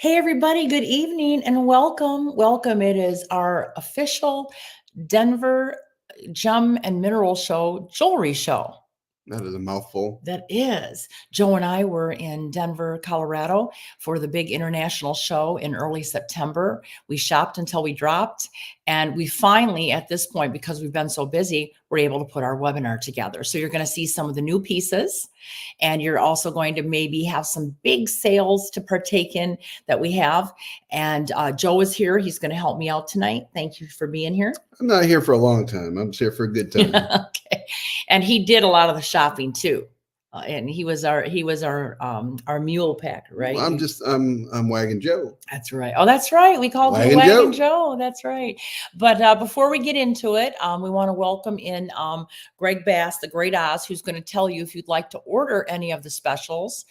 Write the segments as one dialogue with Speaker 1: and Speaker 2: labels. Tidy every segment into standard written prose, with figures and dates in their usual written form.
Speaker 1: Hey, everybody, good evening and welcome. Welcome. It is our official Denver Gem and Mineral Show jewelry show.
Speaker 2: That is a mouthful.
Speaker 1: That is. Joe and I were in Denver, Colorado for the big international show in early September. We shopped until we dropped. And we finally, at this point, because we've been so busy, we're able to put our webinar together. So you're going to see some of the new pieces. And you're also going to maybe have some big sales to partake in that we have. And Joe is here. He's going to help me out tonight. Thank you for being here.
Speaker 2: I'm not here for a long time. I'm just here for a good time.
Speaker 1: Okay. And he did a lot of the shopping too. And he was our mule packer, right?
Speaker 2: Well, I'm Wagon Joe.
Speaker 1: That's right. Oh, that's right. We called him Wagon Joe. That's right. But before we get into it, we want to welcome in Greg Bass, the Great Oz, who's going to tell you if you'd like to order any of the specials,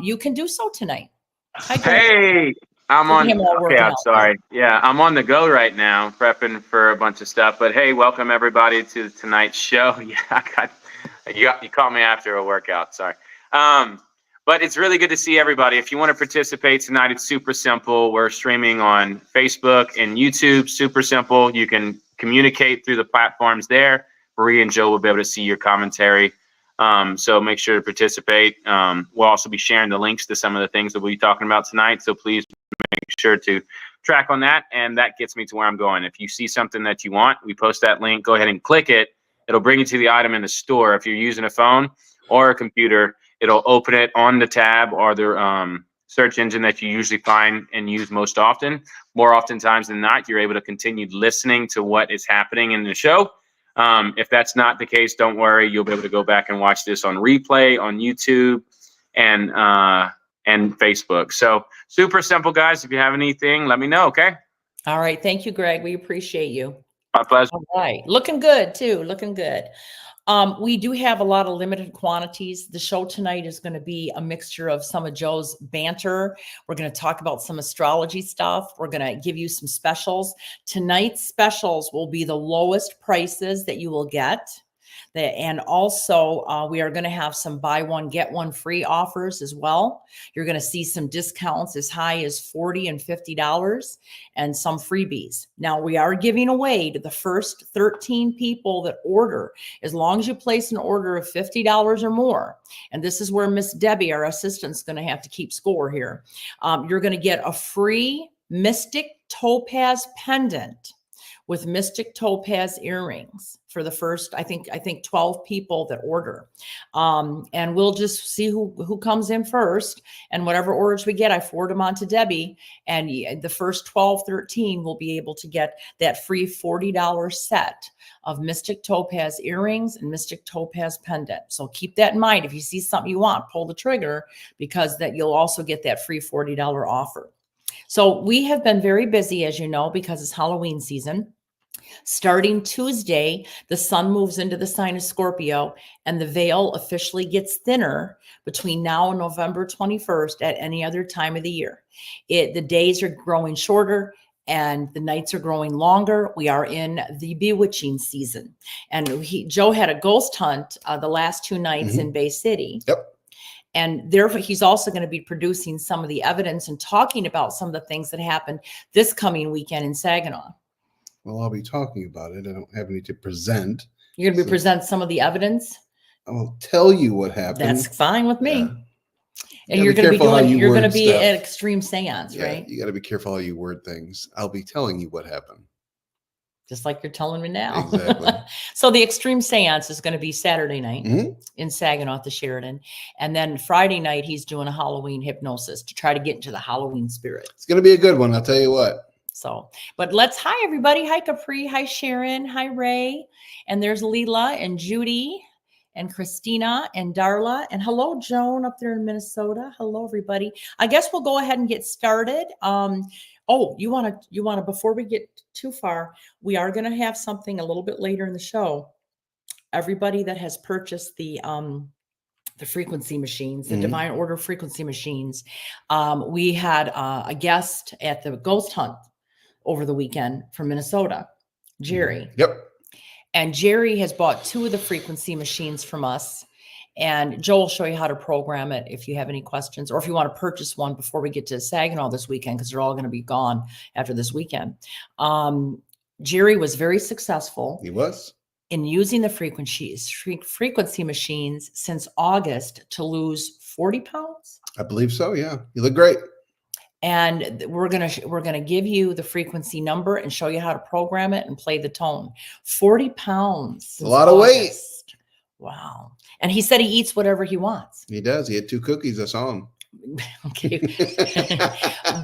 Speaker 1: you can do so tonight.
Speaker 3: Hi, Greg. Hey, I'm on. Okay, I'm sorry. Yeah, I'm on the go right now, prepping for a bunch of stuff. But hey, welcome everybody to tonight's show. Yeah, you caught me after a workout. Sorry. But it's really good to see everybody. If you want to participate tonight, it's super simple. We're streaming on Facebook and YouTube. Super simple. You can communicate through the platforms there. Marie and Joe will be able to see your commentary. So make sure to participate. We'll also be sharing the links to some of the things that we'll be talking about tonight. So please make sure to track on that. And that gets me to where I'm going. If you see something that you want, we post that link. Go ahead and click it. It'll bring you to the item in the store. If you're using a phone or a computer, it'll open it on the tab or the search engine that you usually find and use most often. More oftentimes than not, you're able to continue listening to what is happening in the show. If that's not the case, don't worry. You'll be able to go back and watch this on replay on YouTube and Facebook. So super simple, guys. If you have anything, let me know, okay?
Speaker 1: All right. Thank you, Greg. We appreciate you.
Speaker 3: My pleasure.
Speaker 1: All right. Looking good, too. Looking good. We do have a lot of limited quantities. The show tonight is going to be a mixture of some of Joe's banter. We're going to talk about some astrology stuff. We're going to give you some specials. Tonight's specials will be the lowest prices that you will get. And also, we are going to have some buy one, get one free offers as well. You're going to see some discounts as high as $40 and $50 and some freebies. Now, we are giving away to the first 13 people that order, as long as you place an order of $50 or more. And this is where Miss Debbie, our assistant, is going to have to keep score here. You're going to get a free Mystic Topaz pendant with Mystic Topaz earrings for the first, I think 12 people that order. And we'll just see who comes in first, and whatever orders we get, I forward them on to Debbie, and the first 12, 13 will be able to get that free $40 set of Mystic Topaz earrings and Mystic Topaz pendant. So keep that in mind. If you see something you want, pull the trigger, because that you'll also get that free $40 offer. So we have been very busy, as you know, because it's Halloween season. Starting Tuesday, the sun moves into the sign of Scorpio, and the veil officially gets thinner between now and November 21st at any other time of the year. The days are growing shorter and the nights are growing longer. We are in the bewitching season. And Joe had a ghost hunt the last 2 nights in Bay City.
Speaker 2: Yep.
Speaker 1: And therefore, he's also going to be producing some of the evidence and talking about some of the things that happened this coming weekend in Saginaw.
Speaker 2: Well, I'll be talking about it. I don't have any to present.
Speaker 1: You're going to present some of the evidence?
Speaker 2: I will tell you what happened.
Speaker 1: That's fine with me.
Speaker 2: Yeah.
Speaker 1: And you're going to be at Extreme Seance,
Speaker 2: yeah,
Speaker 1: right?
Speaker 2: You got to be careful how you word things. I'll be telling you what happened.
Speaker 1: Just like you're telling me now.
Speaker 2: Exactly.
Speaker 1: So the Extreme Seance is going to be Saturday night in Saginaw at the Sheridan. And then Friday night, he's doing a Halloween hypnosis to try to get into the Halloween spirit.
Speaker 2: It's going to be a good one, I'll tell you what.
Speaker 1: So, but hi everybody. Hi Capri. Hi Sharon. Hi Ray. And there's Leela and Judy and Christina and Darla. And hello, Joan up there in Minnesota. Hello, everybody. I guess we'll go ahead and get started. You want to, before we get too far, we are going to have something a little bit later in the show. Everybody that has purchased the frequency machines, the Divine Order frequency machines. We had a guest at the ghost hunt over the weekend from Minnesota, Jerry.
Speaker 2: Yep.
Speaker 1: And Jerry has bought 2 of the frequency machines from us. And Joe will show you how to program it if you have any questions, or if you want to purchase one before we get to Saginaw this weekend, because they're all going to be gone after this weekend. Jerry was very successful.
Speaker 2: He was.
Speaker 1: In using the frequency machines since August to lose 40 pounds.
Speaker 2: I believe so. Yeah. You look great.
Speaker 1: And we're gonna give you the frequency number and show you how to program it and play the tone. 40 pounds.
Speaker 2: A lot of weight.
Speaker 1: Wow. And he said he eats whatever he wants.
Speaker 2: He does. He had 2 cookies. I saw him.
Speaker 1: Okay.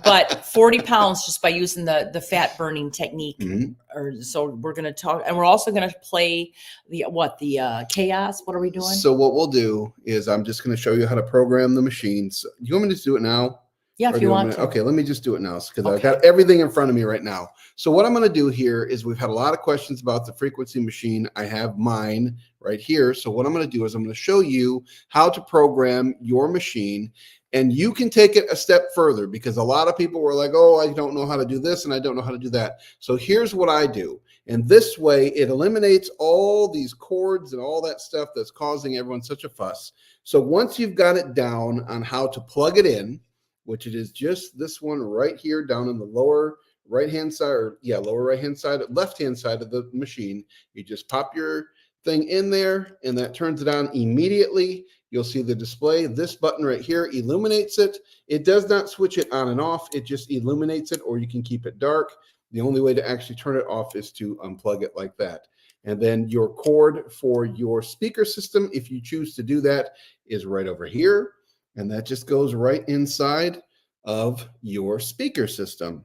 Speaker 1: But 40 pounds just by using the fat burning technique.
Speaker 2: Mm-hmm.
Speaker 1: So we're going to talk, and we're also going to play the chaos. What are we doing?
Speaker 2: So what we'll do is I'm just going to show you how to program the machines. Do you want me to do it now?
Speaker 1: Yeah, if you want to.
Speaker 2: Okay, let me just do it now because I've got everything in front of me right now. So what I'm going to do here is we've had a lot of questions about the frequency machine. I have mine right here. So what I'm going to do is I'm going to show you how to program your machine, and you can take it a step further because a lot of people were like, oh, I don't know how to do this and I don't know how to do that. So here's what I do. And this way it eliminates all these cords and all that stuff that's causing everyone such a fuss. So once you've got it down on how to plug it in, which it is just this one right here down in the lower right-hand side, or lower right-hand side, left-hand side of the machine. You just pop your thing in there and that turns it on immediately. You'll see the display. This button right here illuminates it. It does not switch it on and off. It just illuminates it, or you can keep it dark. The only way to actually turn it off is to unplug it like that. And then your cord for your speaker system, if you choose to do that, is right over here. And that just goes right inside of your speaker system.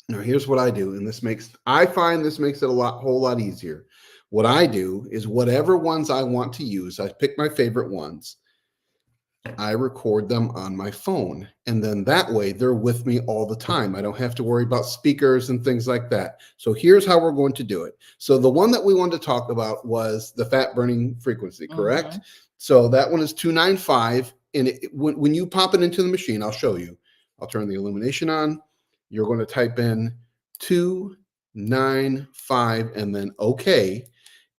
Speaker 2: Now, here's what I do. And I find this makes it whole lot easier. What I do is whatever ones I want to use, I pick my favorite ones. I record them on my phone. And then that way they're with me all the time. I don't have to worry about speakers and things like that. So here's how we're going to do it. So the one that we wanted to talk about was the fat burning frequency, correct? Mm-hmm. So that one is 295. And when you pop it into the machine, I'll show you. I'll turn the illumination on. You're going to type in 295 and then OK.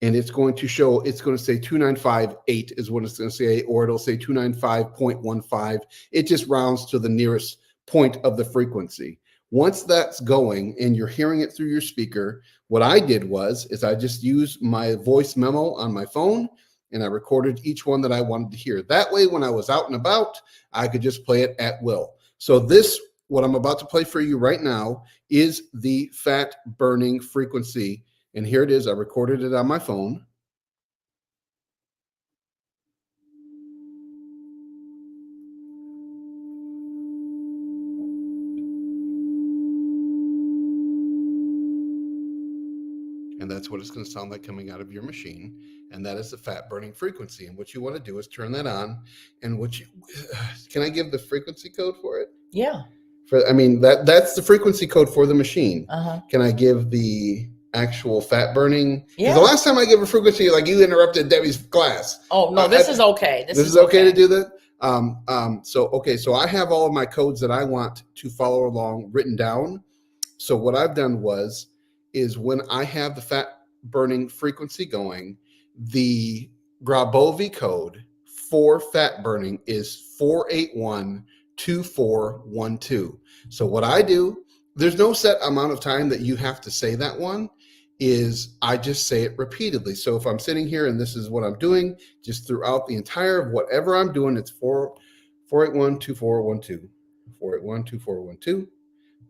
Speaker 2: And it's going to say 295.8 is what it's going to say, or it'll say 295.15. It just rounds to the nearest point of the frequency. Once that's going and you're hearing it through your speaker, what I did is I just used my voice memo on my phone and I recorded each one that I wanted to hear. That way, when I was out and about, I could just play it at will. So what I'm about to play for you right now is the fat burning frequency. And here it is. I recorded it on my phone. And that's what it's going to sound like coming out of your machine. And that is the fat burning frequency. And what you want to do is turn that on. And can I give the frequency code for it?
Speaker 1: Yeah.
Speaker 2: That's the frequency code for the machine.
Speaker 1: Uh-huh.
Speaker 2: Can I give the actual fat burning?
Speaker 1: Yeah.
Speaker 2: The last time I gave a frequency, like you interrupted Debbie's class.
Speaker 1: Oh no, this is okay. This is
Speaker 2: okay to do that. So I have all of my codes that I want to follow along written down. So what I've done is when I have the fat burning frequency going, the Grabovoi code for fat burning is 4812412. So what I do, there's no set amount of time that you have to say that one, is I just say it repeatedly. So if I'm sitting here and this is what I'm doing, just throughout the entire of whatever I'm doing, it's 4812412, 4812412,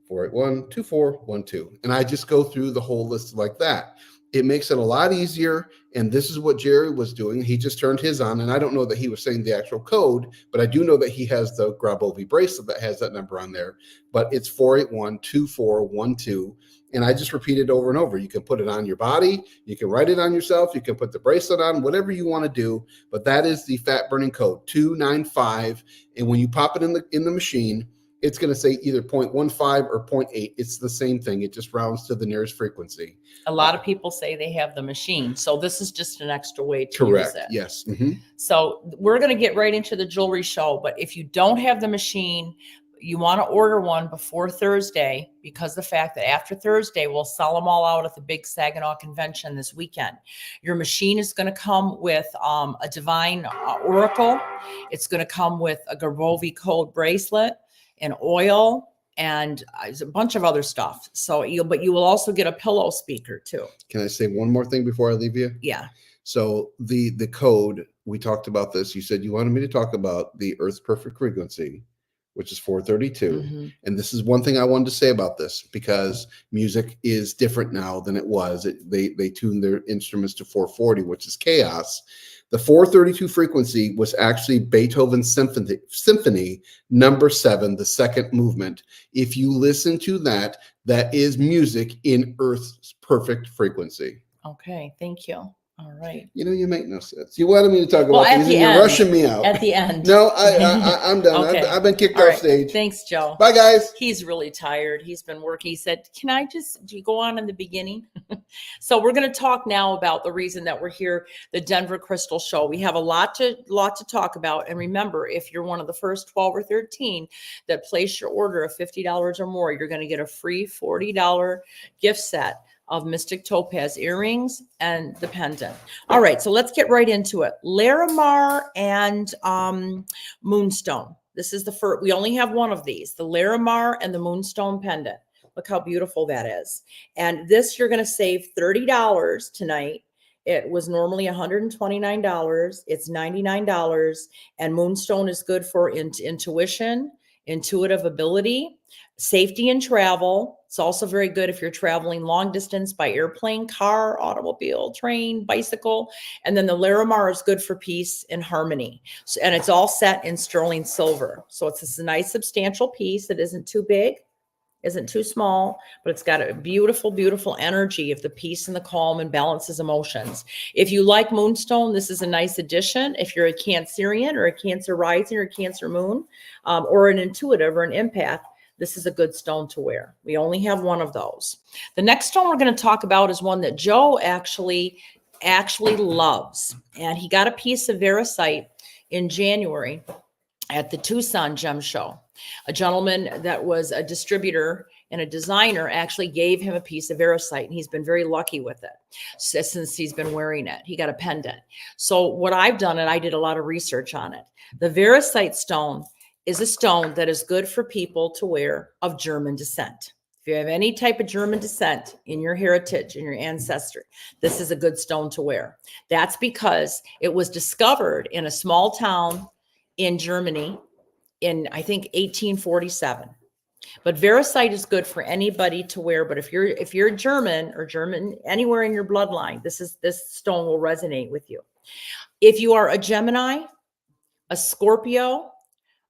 Speaker 2: 4812412. And I just go through the whole list like that. It makes it a lot easier. And this is what Jerry was doing. He just turned his on. And I don't know that he was saying the actual code, but I do know that he has the Grabovoi bracelet that has that number on there. But it's 4812412. And I just repeat it over and over. You can put it on your body. You can write it on yourself. You can put the bracelet on, whatever you want to do. But that is the fat burning code, 295. And when you pop it in the machine, it's going to say either 0.15 or 0.8. It's the same thing. It just rounds to the nearest frequency.
Speaker 1: A lot of people say they have the machine. So this is just an extra way to use it.
Speaker 2: Yes. Mm-hmm.
Speaker 1: So we're going to get right into the jewelry show. But if you don't have the machine, you want to order one before Thursday, because the fact that after Thursday, we'll sell them all out at the big Saginaw convention this weekend. Your machine is going to come with a Divine Oracle. It's going to come with a Garbovi Code bracelet, an oil, and a bunch of other stuff. So but you will also get a pillow speaker too.
Speaker 2: Can I say one more thing before I leave you?
Speaker 1: Yeah.
Speaker 2: So the code, we talked about this. You said you wanted me to talk about the Earth's perfect frequency, which is 432.
Speaker 1: Mm-hmm.
Speaker 2: And this is one thing I wanted to say about this, because music is different now than it was. They tuned their instruments to 440, which is chaos. The 432 frequency was actually Beethoven's Symphony number 7, the second movement. If you listen to that, that is music in Earth's perfect frequency.
Speaker 1: Okay, thank you. All right.
Speaker 2: You know, you make no sense. You wanted me to talk about these, and you're
Speaker 1: end,
Speaker 2: rushing me out.
Speaker 1: At the end.
Speaker 2: No, I'm done.
Speaker 1: Okay.
Speaker 2: I've been kicked
Speaker 1: All
Speaker 2: off
Speaker 1: right.
Speaker 2: stage.
Speaker 1: Thanks, Joe.
Speaker 2: Bye, guys.
Speaker 1: He's really tired. He's been working. He said, do you go on in the beginning? So we're going to talk now about the reason that we're here, the Denver Crystal Show. We have a lot to talk about. And remember, if you're one of the first 12 or 13 that place your order of $50 or more, you're going to get a free $40 gift set of Mystic Topaz earrings and the pendant. All right, so let's get right into it. Larimar and Moonstone. This is the first. We only have one of these, the Larimar and the Moonstone pendant. Look how beautiful that is. And this, you're going to save $30 tonight. It was normally $129. It's $99. And Moonstone is good for intuition, intuitive ability, safety in travel. It's also very good if you're traveling long distance by airplane, car, automobile, train, bicycle. And then the Larimar is good for peace and harmony. So, and it's all set in sterling silver. So it's a nice substantial piece that isn't too big, isn't too small, but it's got a beautiful, beautiful energy of the peace and the calm and balances emotions. If you like Moonstone, this is a nice addition. If you're a Cancerian or a Cancer rising or Cancer moon, or an intuitive or an empath, this is a good stone to wear. We only have one of those. The next stone we're going to talk about is one that Joe actually loves. And he got a piece of Veracite in January at the Tucson Gem Show. A gentleman that was a distributor and a designer actually gave him a piece of Veracite, and he's been very lucky with it since he's been wearing it. He got a pendant. So what I've done, and I did a lot of research on it, the Veracite stone is a stone that is good for people to wear of German descent. If you have any type of German descent in your heritage, in your ancestry, this is a good stone to wear. That's because it was discovered in a small town in Germany in, I think, 1847. But Veracite is good for anybody to wear. But if you're German or German anywhere in your bloodline, this stone will resonate with you. If you are a Gemini, a Scorpio,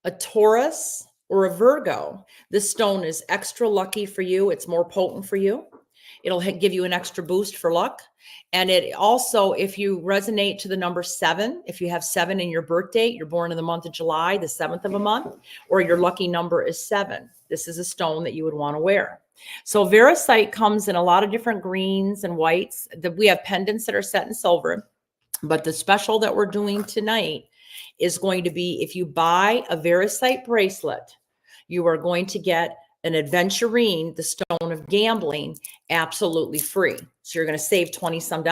Speaker 1: a Taurus, or a Virgo, this stone is extra lucky for you. It's more potent for you. It'll give you an extra boost for luck. And it also, if you resonate to the number 7, if you have 7 in your birth date, you're born in the month of July, the 7th of a month, or your lucky number is 7, this is a stone that you would want to wear. So Veracite comes in a lot of different greens and whites. We have pendants that are set in silver, but the special that we're doing tonight is going to be, if you buy a Veracite bracelet, you are going to get an Adventurine, the stone of gambling, absolutely free. So you're going to save $20-some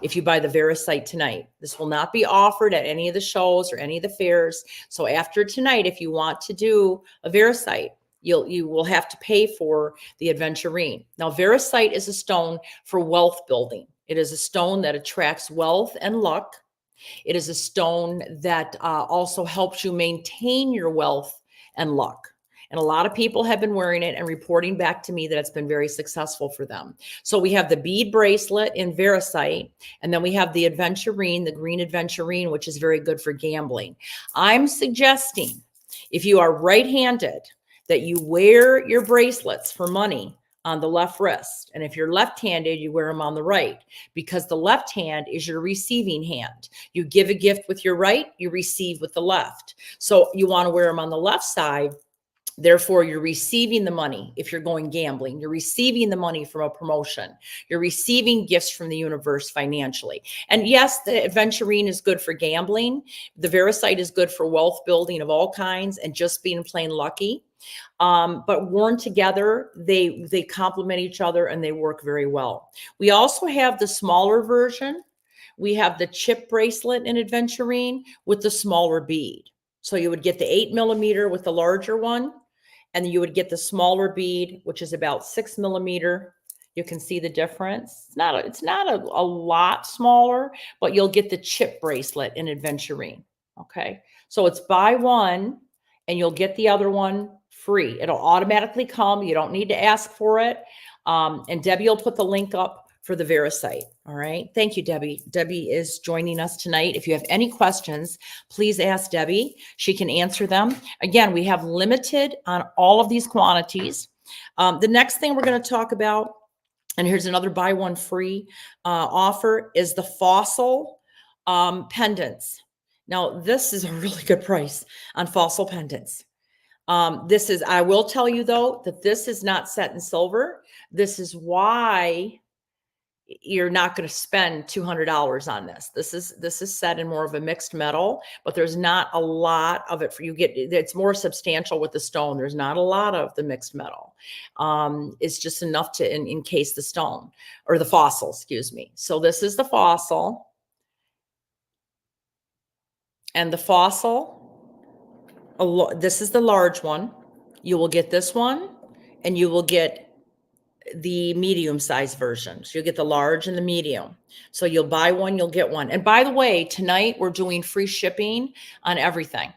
Speaker 1: if you buy the Veracite tonight. This will not be offered at any of the shows or any of the fairs. So after tonight, if you want to do a Veracite, you will have to pay for the Adventurine. Now, Veracite is a stone for wealth building. It is a stone that attracts wealth and luck. It is a stone that also helps you maintain your wealth and luck. And a lot of people have been wearing it and reporting back to me that it's been very successful for them. So we have the bead bracelet in Veracite, and then we have the Adventurine, the green Adventurine, which is very good for gambling. I'm suggesting, if you are right-handed, that you wear your bracelets for money on the left wrist. And if you're left-handed, you wear them on the right, because the left hand is your receiving hand. You give a gift with your right, you receive with the left. So you want to wear them on the left side Therefore, you're receiving the money if you're going gambling. You're receiving the money from a promotion. You're receiving gifts from the universe financially. And yes, the Aventurine is good for gambling. The Verisight is good for wealth building of all kinds and just being plain lucky. But worn together, they complement each other and they work very well. We also have the smaller version. We have the chip bracelet in Aventurine with the smaller bead. So you would get the 8mm with the larger one, and you would get the smaller bead, which is about 6mm. You can see the difference. It's not a lot smaller, but you'll get the chip bracelet in Aventurine. Okay, so it's buy one and you'll get the other one free. It'll automatically come. You don't need to ask for it. And Debbie will put the link up for the Verisight. All right. Thank you, Debbie. Debbie is joining us tonight. If you have any questions, please ask Debbie. She can answer them. Again, we have limited on all of these quantities. The next thing we're going to talk about, and here's another buy one free offer, is the fossil pendants. Now, this is a really good price on fossil pendants. I will tell you though, that this is not set in silver. This is why you're not going to spend $200 on this. This is set in more of a mixed metal, but there's not a lot of it for you. It's more substantial with the stone. There's not a lot of the mixed metal. It's just enough to encase the stone or the fossil, excuse me. So this is the fossil, and the fossil, this is the large one. You will get this one, and you will get the medium size version. So you'll get the large and the medium. So you'll buy one, you'll get one. And by the way, tonight we're doing free shipping on everything.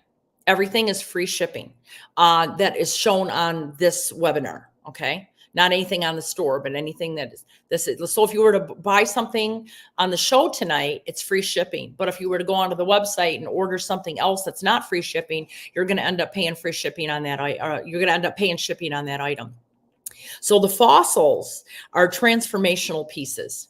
Speaker 1: Everything is free shipping that is shown on this webinar. Okay. Not anything on the store, but anything that is this. So if you were to buy something on the show tonight, it's free shipping. But if you were to go onto the website and order something else that's not free shipping, you're going to end up paying free shipping on that. You're going to end up paying shipping on that item. So the fossils are transformational pieces,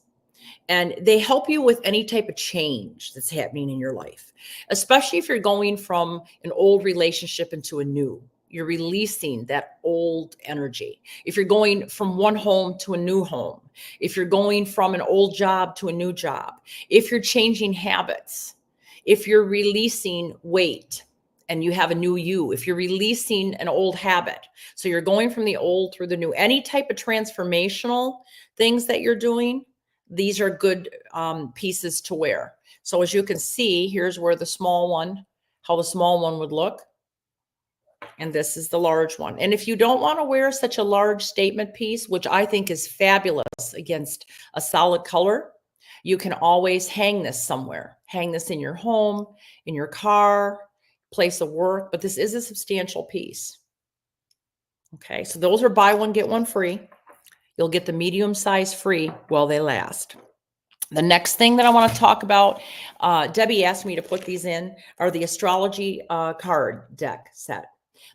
Speaker 1: and they help you with any type of change that's happening in your life, especially if you're going from an old relationship into a new. You're releasing that old energy. If you're going from one home to a new home, if you're going from an old job to a new job, if you're changing habits, if you're releasing weight, and you have a new you, if you're releasing an old habit. So you're going from the old through the new, any type of transformational things that you're doing, these are good pieces to wear. So as you can see, here's where the small one, how the small one would look. And this is the large one. And if you don't want to wear such a large statement piece, which I think is fabulous against a solid color, you can always hang this somewhere. Hang this in your home, in your car, place of work, but this is a substantial piece. Okay, so those are buy one, get one free. You'll get the medium size free while they last. The next thing that I want to talk about, Debbie asked me to put these in, are the astrology card deck set.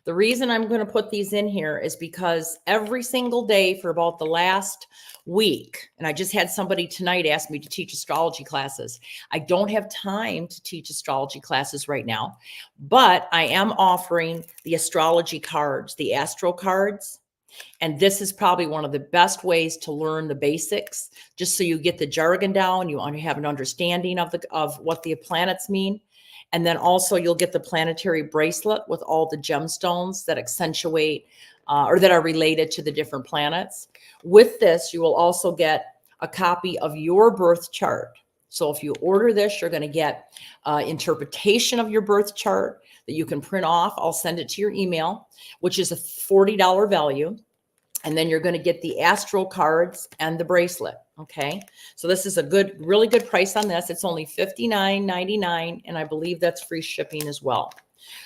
Speaker 1: The reason I'm going to put these in here is because every single day for about the last week, and I just had somebody tonight ask me to teach astrology classes. I don't have time to teach astrology classes right now, but I am offering the astrology cards, the astro cards. And this is probably one of the best ways to learn the basics, just so you get the jargon down, you have an understanding of what the planets mean. And then also you'll get the planetary bracelet with all the gemstones that accentuate or that are related to the different planets. With this, you will also get a copy of your birth chart. So if you order this, you're going to get interpretation of your birth chart that you can print off. I'll send it to your email, which is a $40 value. And then you're going to get the astral cards and the bracelet. Okay. So this is a really good price on this. It's only $59.99. And I believe that's free shipping as well.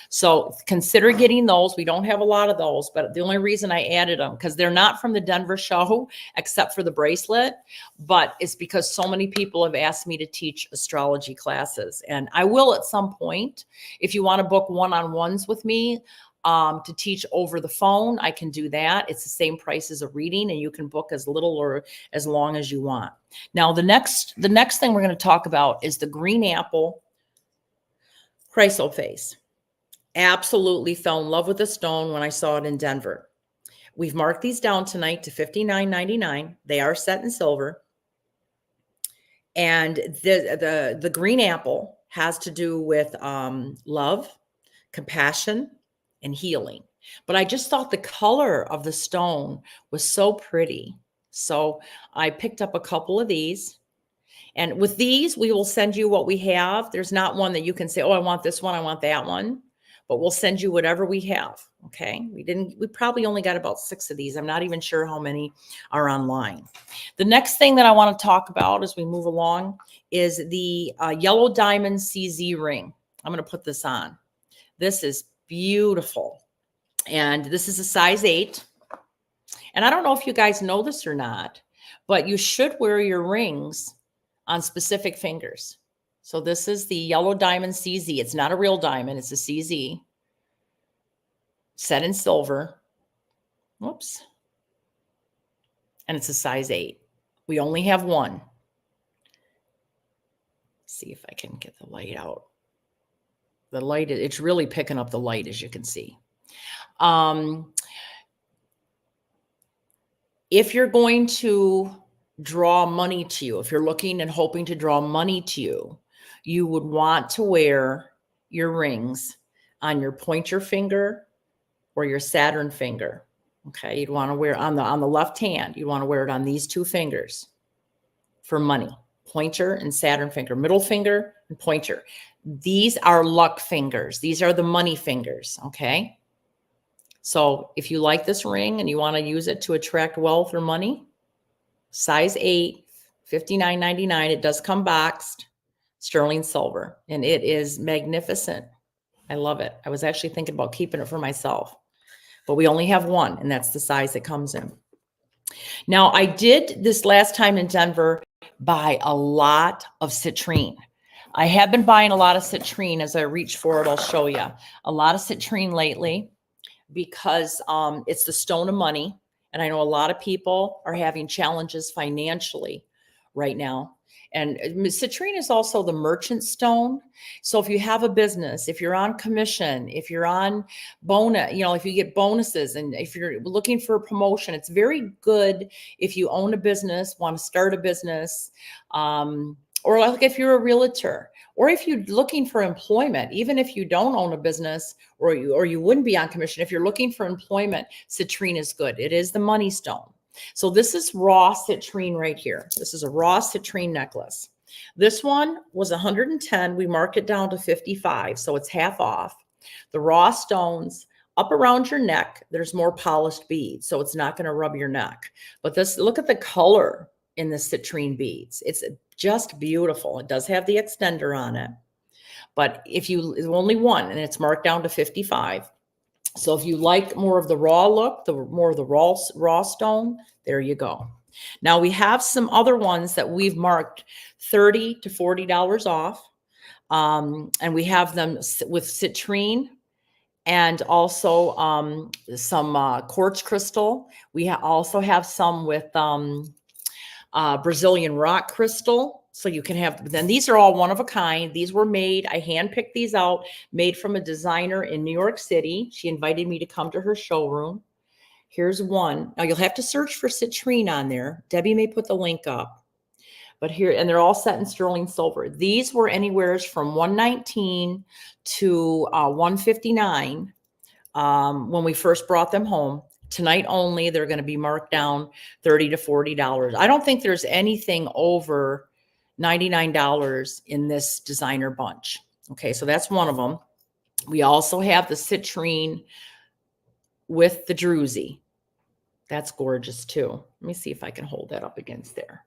Speaker 1: So consider getting those. We don't have a lot of those, but the only reason I added them, because they're not from the Denver show, except for the bracelet, but it's because so many people have asked me to teach astrology classes. And I will at some point. If you want to book one-on-ones with me, to teach over the phone, I can do that. It's the same price as a reading, and you can book as little or as long as you want. Now, the next thing we're going to talk about is the green apple chrysoprase. Absolutely fell in love with the stone when I saw it in Denver. We've marked these down tonight to $59.99. They are set in silver. And the green apple has to do with love, compassion, and healing. But I just thought the color of the stone was so pretty. So I picked up a couple of these. And with these, we will send you what we have. There's not one that you can say, oh, I want this one, I want that one. But we'll send you whatever we have. Okay. We probably only got about 6 of these. I'm not even sure how many are online. The next thing that I want to talk about as we move along is the yellow diamond CZ ring. I'm going to put this on. This is beautiful. And this is a size 8. And I don't know if you guys know this or not, but you should wear your rings on specific fingers. So this is the yellow diamond CZ. It's not a real diamond. It's a CZ set in silver. Whoops. And it's a size 8. We only have one. Let's see if I can get the light out. The light, it's really picking up the light, as you can see. If you're going to draw money to you, if you're looking and hoping to draw money to you, you would want to wear your rings on your pointer finger or your Saturn finger. Okay, you'd want to wear on the left hand, you want to wear it on these 2 fingers for money. Pointer and Saturn finger, middle finger and pointer. These are luck fingers. These are the money fingers, okay? So if you like this ring and you want to use it to attract wealth or money, size 8, $59.99. It does come boxed, sterling silver, and it is magnificent. I love it. I was actually thinking about keeping it for myself, but we only have one, and that's the size it comes in. Now, I did this last time in Denver buy a lot of citrine. I have been buying a lot of citrine. As I reach for it, I'll show you. A lot of citrine lately because it's the stone of money. And I know a lot of people are having challenges financially right now. And citrine is also the merchant stone. So if you have a business, if you're on commission, if you're on bonus, if you get bonuses and if you're looking for a promotion, it's very good if you own a business, want to start a business, or like if you're a realtor, or if you're looking for employment, even if you don't own a business or you wouldn't be on commission, if you're looking for employment, citrine is good. It is the money stone. So this is raw citrine right here. This is a raw citrine necklace. This one was 110. We marked it down to 55, so it's half off. The raw stones up around your neck, there's more polished beads, so it's not going to rub your neck. But this, look at the color in the citrine beads. It's just beautiful. It does have the extender on it, but if you only one, and it's marked down to 55. So if you like more of the raw look, the more of the raw stone, there you go. Now we have some other ones that we've marked $30 to $40 off. And we have them with citrine and also some quartz crystal. We also have some with Brazilian rock crystal. So you can have, then these are all one of a kind. These were made, I handpicked these out, made from a designer in New York City. She invited me to come to her showroom. Here's one. Now you'll have to search for citrine on there. Debbie may put the link up. But here, and they're all set in sterling silver. These were anywhere from $119 to $159 when we first brought them home. Tonight only, they're going to be marked down $30 to $40. I don't think there's anything over $99 in this designer bunch. Okay, so that's one of them. We also have the citrine with the druzy. That's gorgeous too. Let me see if I can hold that up against there.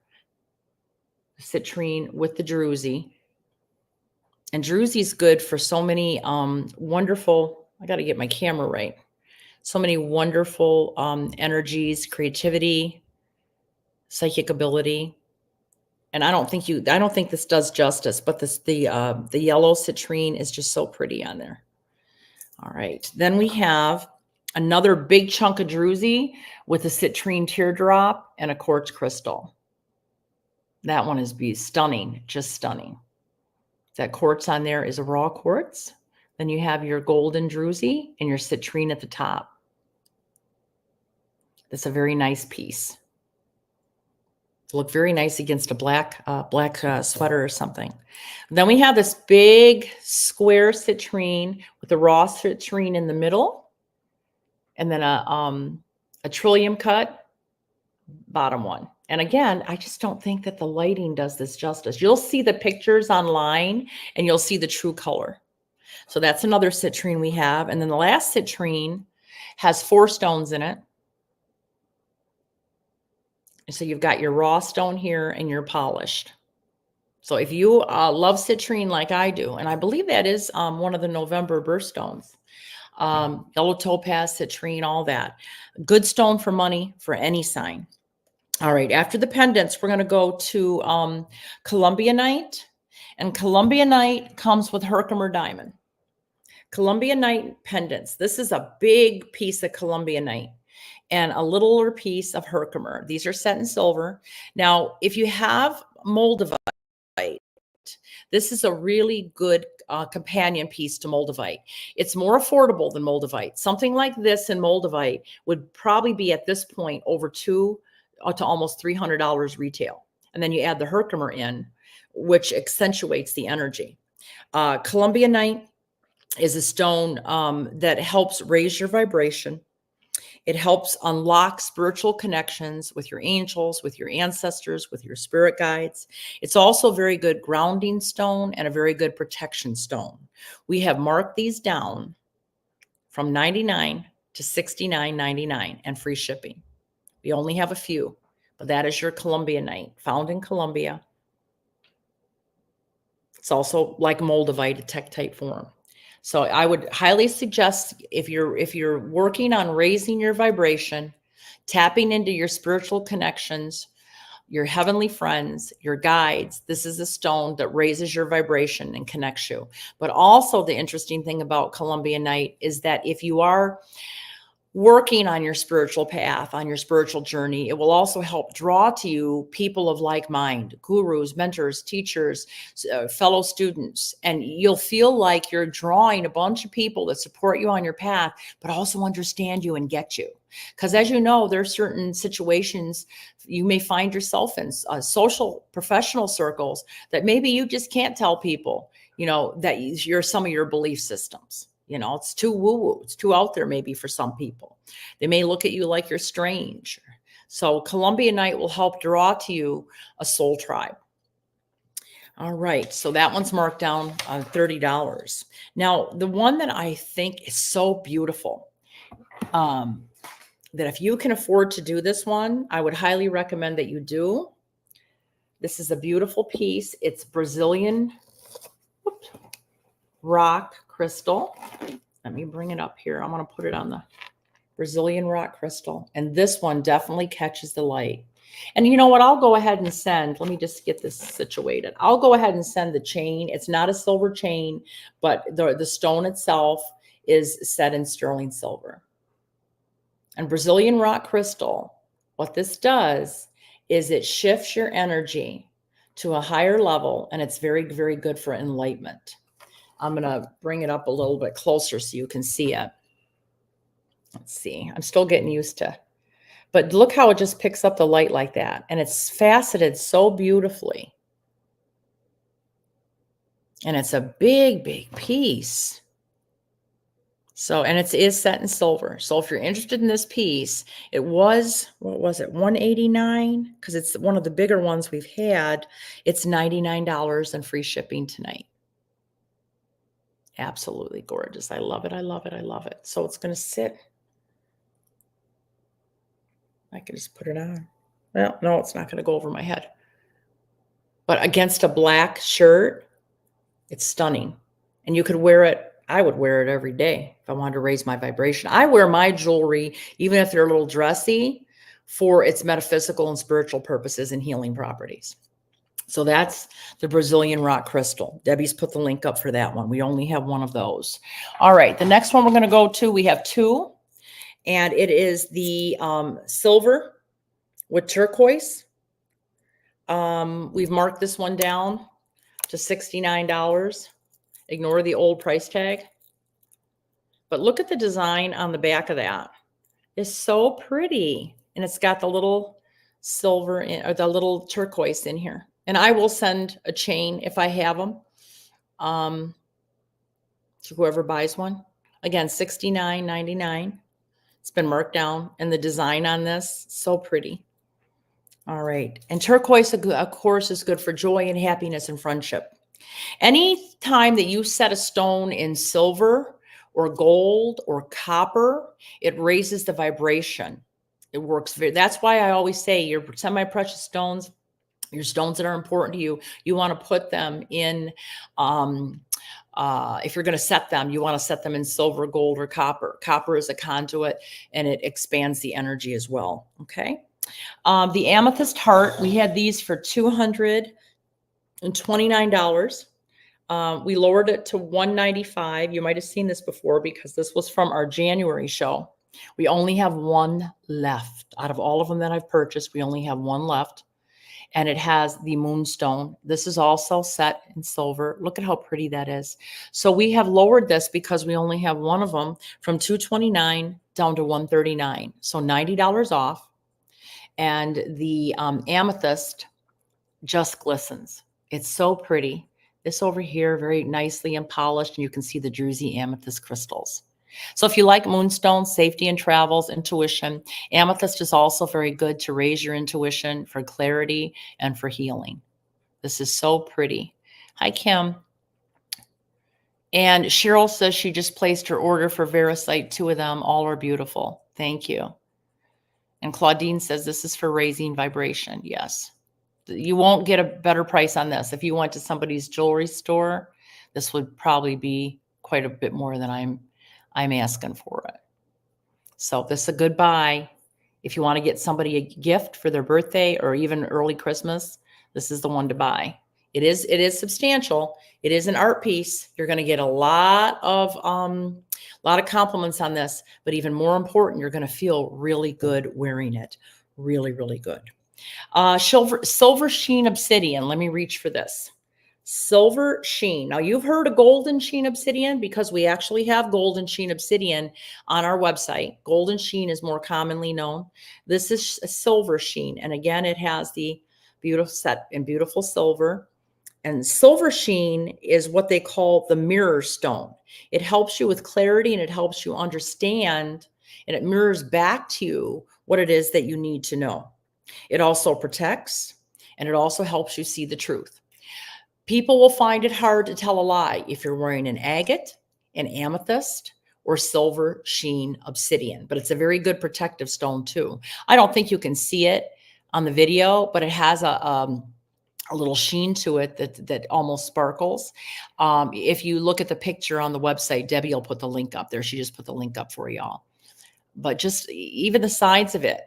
Speaker 1: Citrine with the druzy. And druzy is good for so many wonderful, I got to get my camera right. So many wonderful energies, creativity, psychic ability. And I don't think this does justice, but the yellow citrine is just so pretty on there. All right. Then we have another big chunk of druzy with a citrine teardrop and a quartz crystal. That one is stunning, just stunning. That quartz on there is a raw quartz. Then you have your golden druzy and your citrine at the top. That's a very nice piece. Look very nice against a black sweater or something. Then we have this big square citrine with the raw citrine in the middle, and then a trillium cut bottom one. And again, I just don't think that the lighting does this justice. You'll see the pictures online and you'll see the true color. So that's another citrine we have. And then the last citrine has 4 stones in it. And so you've got your raw stone here and your polished. So if you love citrine like I do, and I believe that is one of the November birthstones, yellow topaz, citrine, all that. Good stone for money for any sign. All right, after the pendants, we're going to go to Columbianite. And Columbianite comes with Herkimer diamond. Columbianite pendants. This is a big piece of Columbianite and a littler piece of Herkimer. These are set in silver. Now, if you have Moldavite, this is a really good companion piece to Moldavite. It's more affordable than Moldavite. Something like this in Moldavite would probably be at this point over $200 to almost $300 retail. And then you add the Herkimer in, which accentuates the energy. Columbianite is a stone that helps raise your vibration. It helps unlock spiritual connections with your angels, with your ancestors, with your spirit guides. It's also a very good grounding stone and a very good protection stone. We have marked these down from $99 to $69.99 and free shipping. We only have a few, but that is your Columbianite, found in Colombia. It's also like Moldavite, a tektite form. So I would highly suggest if you're working on raising your vibration, tapping into your spiritual connections, your heavenly friends, your guides, this is a stone that raises your vibration and connects you. But also the interesting thing about Columbianite is that if you are working on your spiritual path, on your spiritual journey, it will also help draw to you people of like mind, gurus, mentors, teachers, fellow students. And you'll feel like you're drawing a bunch of people that support you on your path, but also understand you and get you. Because as you know, there are certain situations you may find yourself in, social, professional circles that maybe you just can't tell people, that you're some of your belief systems. It's too woo-woo. It's too out there maybe for some people. They may look at you like you're strange. So Columbianite will help draw to you a soul tribe. All right. So that one's marked down on $30. Now, the one that I think is so beautiful, that if you can afford to do this one, I would highly recommend that you do. This is a beautiful piece. It's Brazilian rock crystal. Let me bring it up here. I'm going to put it on the Brazilian rock crystal. And this one definitely catches the light. And you know what? I'll go ahead and send, let me just get this situated. I'll go ahead and send the chain. It's not a silver chain, but the stone itself is set in sterling silver. And Brazilian rock crystal, what this does is it shifts your energy to a higher level, and it's very, very good for enlightenment. I'm going to bring it up a little bit closer so you can see it. Let's see. I'm still getting used to, but look how it just picks up the light like that. And it's faceted so beautifully. And it's a big, big piece. So, and it is set in silver. So if you're interested in this piece, it was, what was it? $189, because it's one of the bigger ones we've had. It's $99 and free shipping tonight. Absolutely gorgeous. I love it. I love it. I love it. So it's going to sit. I can just put it on. Well, no, it's not going to go over my head. But against a black shirt, it's stunning. And you could wear it. I would wear it every day if I wanted to raise my vibration. I wear my jewelry, even if they're a little dressy, for its metaphysical and spiritual purposes and healing properties. So that's the Brazilian rock crystal. Debbie's put the link up for that one. We only have one of those. All right. The next one we're going to go to, we have two, and it is the silver with turquoise. We've marked this one down to $69. Ignore the old price tag. But look at the design on the back of that. It's so pretty. And it's got the little silver in, or the little turquoise in here. And I will send a chain if I have them to whoever buys one. Again, $69.99. It's been marked down. And the design on this, so pretty. All right. And turquoise, of course, is good for joy and happiness and friendship. Any time that you set a stone in silver or gold or copper, it raises the vibration. It works that's why I always say your semi-precious stones, your stones that are important to you, you want to put them in, if you're going to set them, you want to set them in silver, gold, or copper. Copper is a conduit and it expands the energy as well. Okay. The amethyst heart, we had these for $229. We lowered it to $195. You might have seen this before because this was from our January show. We only have one left. Out of all of them that I've purchased, we only have one left. And it has the moonstone. This is also set in silver. Look at how pretty that is. So we have lowered this because we only have one of them from $229 down to $139. So $90 off. And the amethyst just glistens. It's so pretty. This over here, very nicely and polished, and you can see the druzy amethyst crystals. So if you like moonstones, safety and travels, intuition, amethyst is also very good to raise your intuition for clarity and for healing. This is so pretty. Hi, Kim. And Cheryl says she just placed her order for Veracite, 2 of them. All are beautiful. Thank you. And Claudine says this is for raising vibration. Yes. You won't get a better price on this. If you went to somebody's jewelry store, this would probably be quite a bit more than I'm asking for it. So this is a good buy. If you want to get somebody a gift for their birthday or even early Christmas, this is the one to buy. It is substantial. It is an art piece. You're going to get a lot of compliments on this, but even more important, you're going to feel really good wearing it. Really, really good. Silver sheen obsidian. Let me reach for this. Silver sheen. Now you've heard of golden sheen obsidian because we actually have golden sheen obsidian on our website. Golden sheen is more commonly known. This is a silver sheen. And again, it has the beautiful set in beautiful silver. And silver sheen is what they call the mirror stone. It helps you with clarity and it helps you understand, and it mirrors back to you what it is that you need to know. It also protects, and it also helps you see the truth. People will find it hard to tell a lie if you're wearing an agate, an amethyst, or silver sheen obsidian, but it's a very good protective stone too. I don't think you can see it on the video, but it has a little sheen to it that almost sparkles. If you look at the picture on the website, Debbie will put the link up there. She just put the link up for y'all. But just even the sides of it,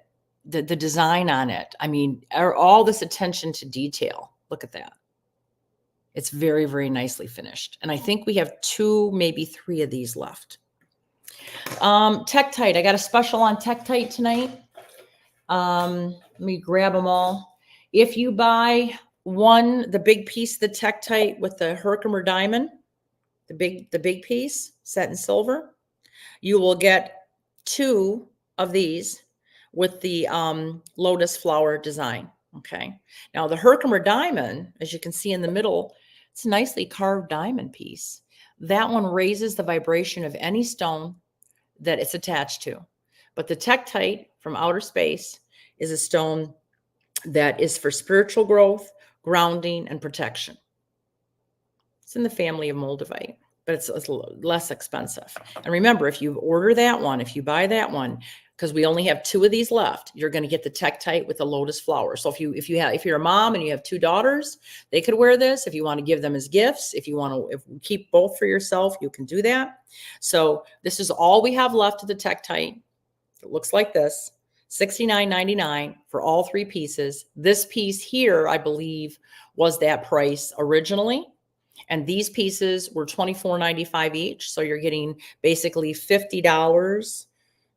Speaker 1: the design on it, I mean, all this attention to detail. Look at that. It's very, very nicely finished. And I think we have 2, maybe 3 of these left. Tektite. I got a special on Tektite tonight. Let me grab them all. If you buy the big piece of the Tektite with the Herkimer diamond, the big piece set in silver, you will get 2 of these with the lotus flower design. Okay. Now the Herkimer diamond, as you can see in the middle, it's a nicely carved diamond piece. That one raises the vibration of any stone that it's attached to. But the Tektite from outer space is a stone that is for spiritual growth, grounding, and protection. It's in the family of moldavite, but it's less expensive. And remember, if you order that one, if you buy that one, because we only have 2 of these left, you're going to get the Tektite with the lotus flower. So if you're a mom and you have 2 daughters, they could wear this. If you want to give them as gifts, if you want to keep both for yourself, you can do that. So this is all we have left of the Tektite. It looks like this. $69.99 for all 3 pieces. This piece here, I believe, was that price originally. And these pieces were $24.95 each. So you're getting basically $50,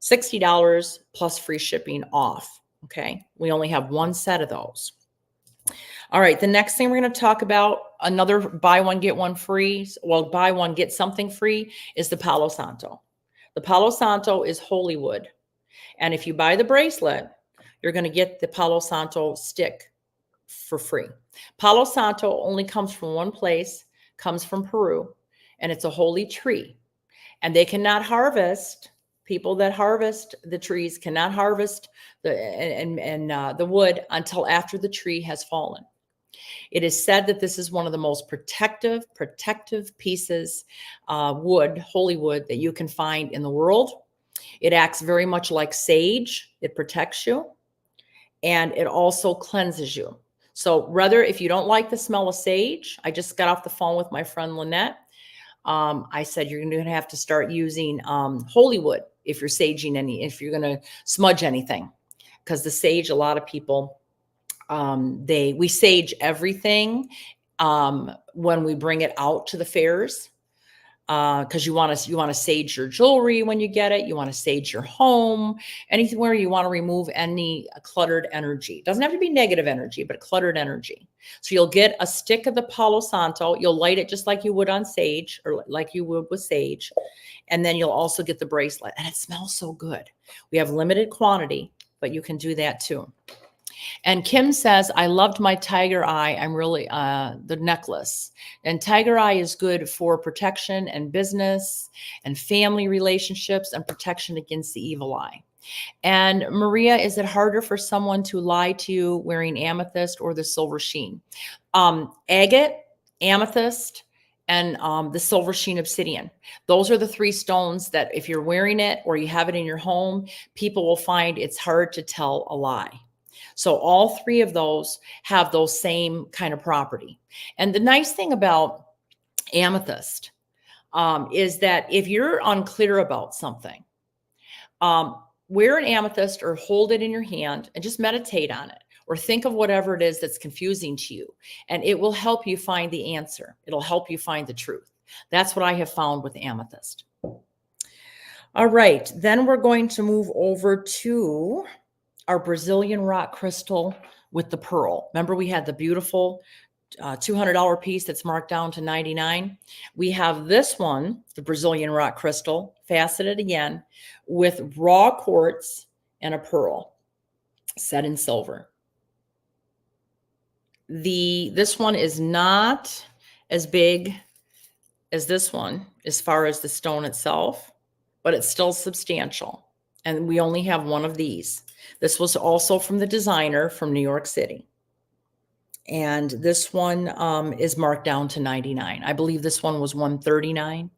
Speaker 1: $60 plus free shipping off. Okay. We only have 1 set of those. All right. The next thing we're going to talk about, another buy one, get one free. Well, buy one, get something free, is the Palo Santo. The Palo Santo is holy wood. And if you buy the bracelet, you're going to get the Palo Santo stick for free. Palo Santo only comes from one place, comes from Peru, and it's a holy tree. And they cannot harvest, people that harvest the trees cannot harvest the wood until after the tree has fallen. It is said that this is one of the most protective pieces, wood, holy wood, that you can find in the world. It acts very much like sage. It protects you, and it also cleanses you. So rather, if you don't like the smell of sage, I just got off the phone with my friend Lynette. I said, you're going to have to start using holy wood if you're saging if you're going to smudge anything, because the sage, a lot of people, we sage everything when we bring it out to the fairs, because you want to sage your jewelry when you get it. You want to sage your home, anything where you want to remove any cluttered energy. It doesn't have to be negative energy, but cluttered energy. So you'll get a stick of the Palo Santo. You'll light it just like you would on sage, or like you would with sage. And then you'll also get the bracelet, and it smells so good. We have limited quantity, but you can do that too. And Kim says, I loved my tiger eye. I'm really, the necklace. And tiger eye is good for protection and business and family relationships and protection against the evil eye. And Maria, is it harder for someone to lie to you wearing amethyst or the silver sheen? Agate, amethyst, and the silver sheen obsidian. Those are the three stones that if you're wearing it or you have it in your home, people will find it's hard to tell a lie. So all three of those have those same kind of property. And the nice thing about amethyst is that if you're unclear about something, wear an amethyst or hold it in your hand and just meditate on it, or think of whatever it is that's confusing to you, and it will help you find the answer. It'll help you find the truth. That's what I have found with amethyst. All right, then we're going to move over to our Brazilian rock crystal with the pearl. Remember, we had the beautiful $200 piece that's marked down to $99. We have this one, the Brazilian rock crystal, faceted again with raw quartz and a pearl set in silver. This one is not as big as this one as far as the stone itself, but it's still substantial. And we only have one of these. This was also from the designer from New York City. And this one is marked down to $99. I believe this one was $139.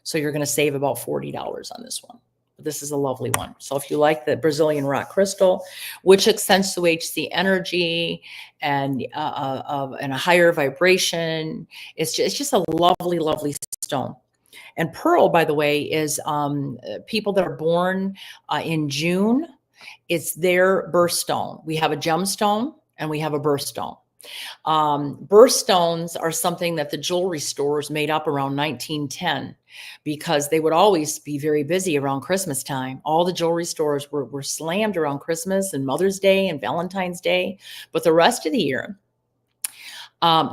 Speaker 1: So you're going to save about $40 on this one. But this is a lovely one. So if you like the Brazilian rock crystal, which accentuates the energy and a higher vibration, it's just a lovely, lovely stone. And pearl, by the way, is people that are born in June. It's their birthstone. We have a gemstone and we have a birthstone. Birthstones are something that the jewelry stores made up around 1910 because they would always be very busy around Christmas time. All the jewelry stores were slammed around Christmas and Mother's Day and Valentine's Day. But the rest of the year,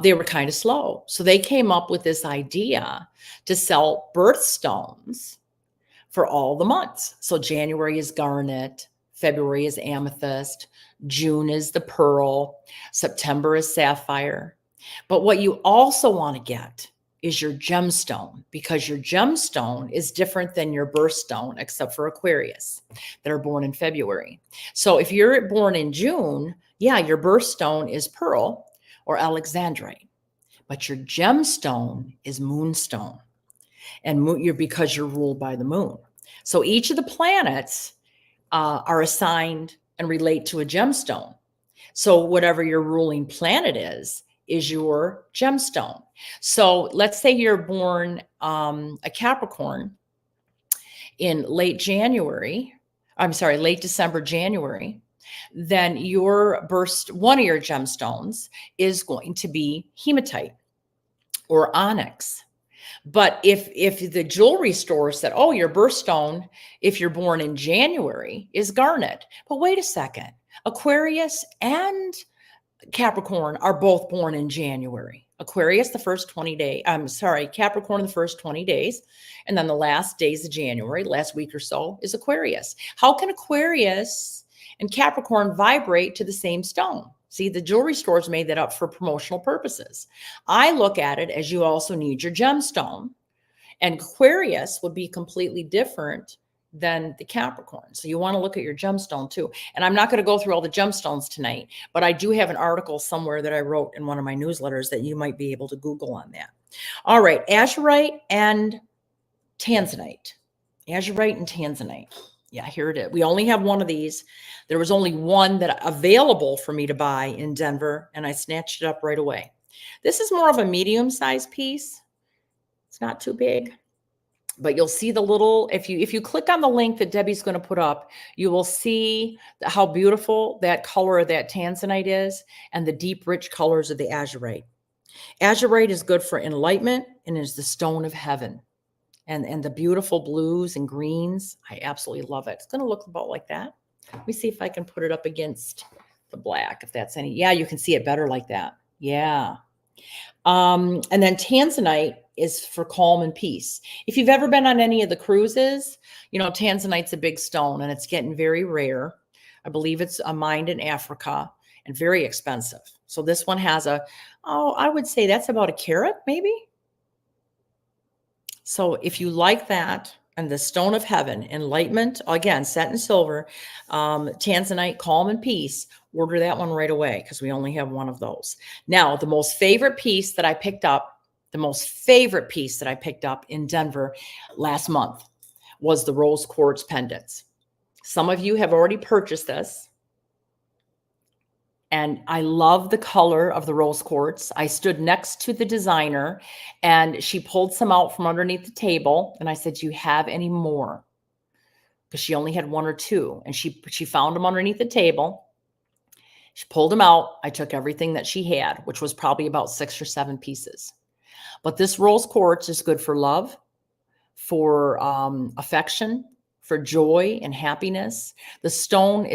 Speaker 1: they were kind of slow. So they came up with this idea to sell birthstones for all the months. So January is garnet, February is amethyst, June is the pearl, September is sapphire. But what you also want to get is your gemstone, because your gemstone is different than your birthstone, except for Aquarius that are born in February. So if you're born in June, yeah, your birthstone is pearl or alexandrite, but your gemstone is moonstone, and because you're ruled by the moon. So each of the planets are assigned and relate to a gemstone. So whatever your ruling planet is your gemstone. So let's say you're born a Capricorn in late December, January, then one of your gemstones is going to be hematite or onyx. But if the jewelry store said, oh, your birthstone, if you're born in January, is garnet. But wait a second, Aquarius and Capricorn are both born in January. Aquarius, the first 20 days. I'm sorry, Capricorn, the first 20 days. And then the last days of January, last week or so, is Aquarius. How can Aquarius and Capricorn vibrate to the same stone? See, the jewelry stores made that up for promotional purposes. I look at it as you also need your gemstone. And Aquarius would be completely different than the Capricorn. So you want to look at your gemstone too. And I'm not going to go through all the gemstones tonight, but I do have an article somewhere that I wrote in one of my newsletters that you might be able to Google on that. All right, azurite and tanzanite. Azurite and tanzanite. Yeah, here it is. We only have one of these. There was only one that available for me to buy in Denver, and I snatched it up right away. This is more of a medium-sized piece. It's not too big. But you'll see the little, if you click on the link that Debbie's going to put up, you will see how beautiful that color of that tanzanite is and the deep, rich colors of the azurite. Azurite is good for enlightenment and is the stone of heaven. And the beautiful blues and greens, I absolutely love it. It's going to look about like that. Let me see if I can put it up against the black, if that's any. Yeah, you can see it better like that. Yeah. And then tanzanite is for calm and peace. If you've ever been on any of the cruises, you know, tanzanite's a big stone and it's getting very rare. I believe it's mined in Africa and very expensive. So this one has I would say that's about a carat maybe. So if you like that, and the stone of heaven, enlightenment, again, set in silver, tanzanite, calm and peace, order that one right away because we only have one of those. Now, the most favorite piece that I picked up in Denver last month was the rose quartz pendants. Some of you have already purchased this. And I love the color of the rose quartz. I stood next to the designer and she pulled some out from underneath the table. And I said, do you have any more? Because she only had one or two. And she found them underneath the table. She pulled them out. I took everything that she had, which was probably about 6 or 7 pieces. But this rose quartz is good for love, for affection, for joy and happiness. The stone